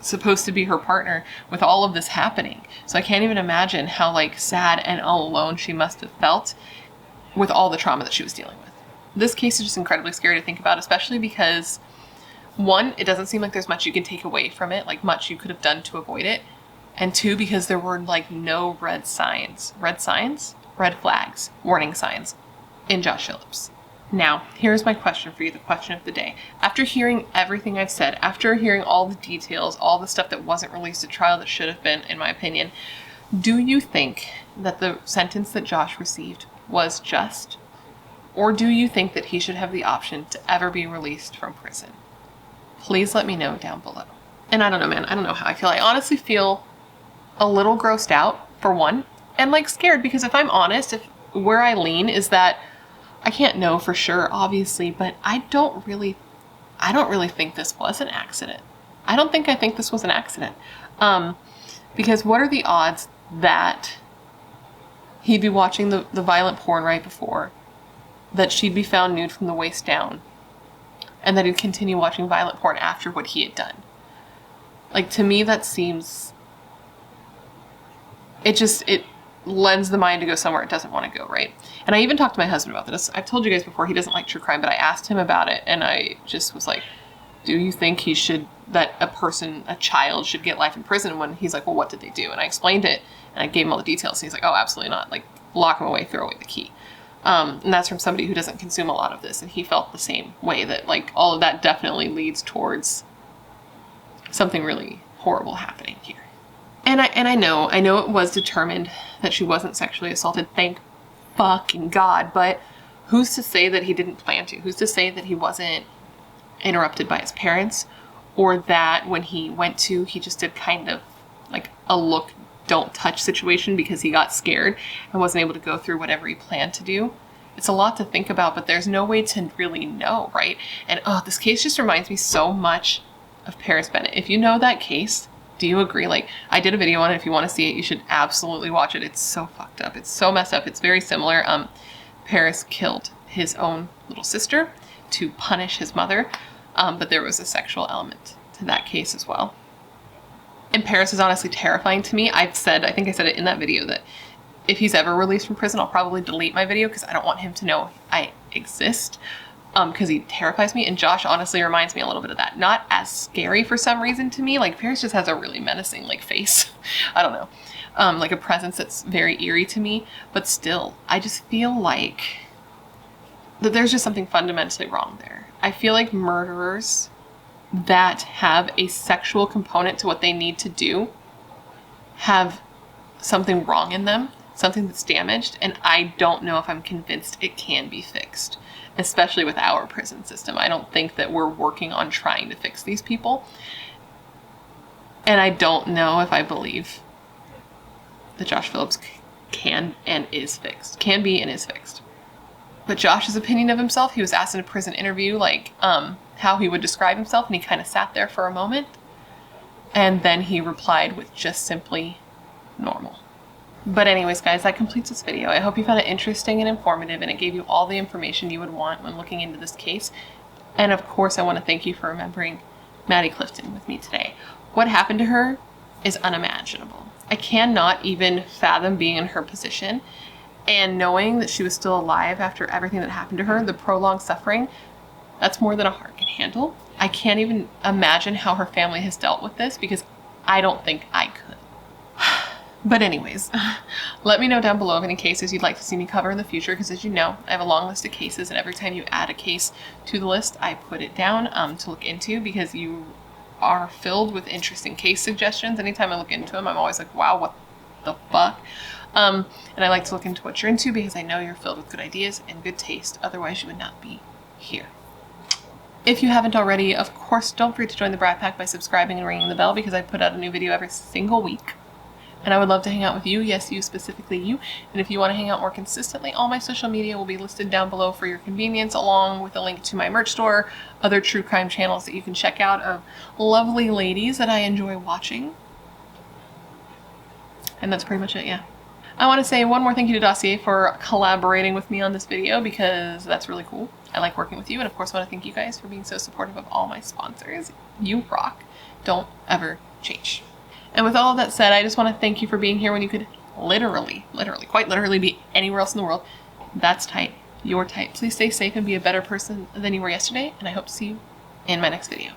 supposed to be her partner with all of this happening. So I can't even imagine how like sad and all alone she must have felt with all the trauma that she was dealing with. This case is just incredibly scary to think about, especially because one, it doesn't seem like there's much you can take away from it, like much you could have done to avoid it. And two, because there were like no red flags, warning signs in Josh Phillips. Now, here's my question for you, the question of the day. After hearing everything I've said, after hearing all the details, all the stuff that wasn't released at trial that should have been, in my opinion, do you think that the sentence that Josh received was just? Or do you think that he should have the option to ever be released from prison? Please let me know down below. And I don't know, man. I don't know how I feel. I honestly feel a little grossed out, for one, and like scared, because if I'm honest, if where I lean is that I can't know for sure, obviously, but I don't really think this was an accident. I think this was an accident. Because what are the odds that he'd be watching the violent porn right before, that she'd be found nude from the waist down, and that he'd continue watching violent porn after what he had done? Like, to me, that seems... It lends the mind to go somewhere it doesn't want to go, right? And I even talked to my husband about this. I've told you guys before, he doesn't like true crime, but I asked him about it, and I just was like, do you think that a child should get life in prison? When he's like, well, what did they do? And I explained it, and I gave him all the details, and he's like, oh, absolutely not. Like, lock him away, throw away the key. And that's from somebody who doesn't consume a lot of this, and he felt the same way, that like all of that definitely leads towards something really horrible happening here. And I know it was determined that she wasn't sexually assaulted, thank fucking God, but who's to say that he didn't plan to? Who's to say that he wasn't interrupted by his parents, or that when he went to, he just did kind of like a look, don't touch situation because he got scared and wasn't able to go through whatever he planned to do? It's a lot to think about, but there's no way to really know, right? And this case just reminds me so much of Paris Bennett. If you know that case, do you agree? Like, I did a video on it. If you want to see it, you should absolutely watch it. It's so fucked up. It's so messed up. It's very similar. Paris killed his own little sister to punish his mother, but there was a sexual element to that case as well. And Paris is honestly terrifying to me. I think I said it in that video, that if he's ever released from prison, I'll probably delete my video because I don't want him to know I exist. Because he terrifies me, and Josh honestly reminds me a little bit of that. Not as scary for some reason to me. Like, Paris just has a really menacing, like, face. I don't know. Like a presence that's very eerie to me. But still, I just feel like that there's just something fundamentally wrong there. I feel like murderers that have a sexual component to what they need to do have something wrong in them, something that's damaged, and I don't know if I'm convinced it can be fixed. Especially with our prison system. I don't think that we're working on trying to fix these people. And I don't know if I believe that Josh Phillips can and is fixed. Can be and is fixed. But Josh's opinion of himself, he was asked in a prison interview, like, how he would describe himself, and he kind of sat there for a moment. And then he replied with just simply normal. But anyways, guys, that completes this video. I hope you found it interesting and informative, and it gave you all the information you would want when looking into this case. And of course, I want to thank you for remembering Maddie Clifton with me today. What happened to her is unimaginable. I cannot even fathom being in her position, and knowing that she was still alive after everything that happened to her, the prolonged suffering, that's more than a heart can handle. I can't even imagine how her family has dealt with this, because I don't think I could. But anyways, let me know down below of any cases you'd like to see me cover in the future, because as you know, I have a long list of cases, and every time you add a case to the list, I put it down to look into, because you are filled with interesting case suggestions. Anytime I look into them, I'm always like, wow, what the fuck? And I like to look into what you're into, because I know you're filled with good ideas and good taste. Otherwise, you would not be here. If you haven't already, of course, don't forget to join the Brat Pack by subscribing and ringing the bell, because I put out a new video every single week. And I would love to hang out with you. Yes, you, specifically you. And if you want to hang out more consistently, all my social media will be listed down below for your convenience, along with a link to my merch store, other true crime channels that you can check out of lovely ladies that I enjoy watching. And that's pretty much it, yeah. I want to say one more thank you to Dossier for collaborating with me on this video, because that's really cool. I like working with you, and of course I want to thank you guys for being so supportive of all my sponsors. You rock. Don't ever change. And with all of that said, I just want to thank you for being here when you could literally, quite literally be anywhere else in the world. That's tight. You're tight. Please stay safe and be a better person than you were yesterday, and I hope to see you in my next video.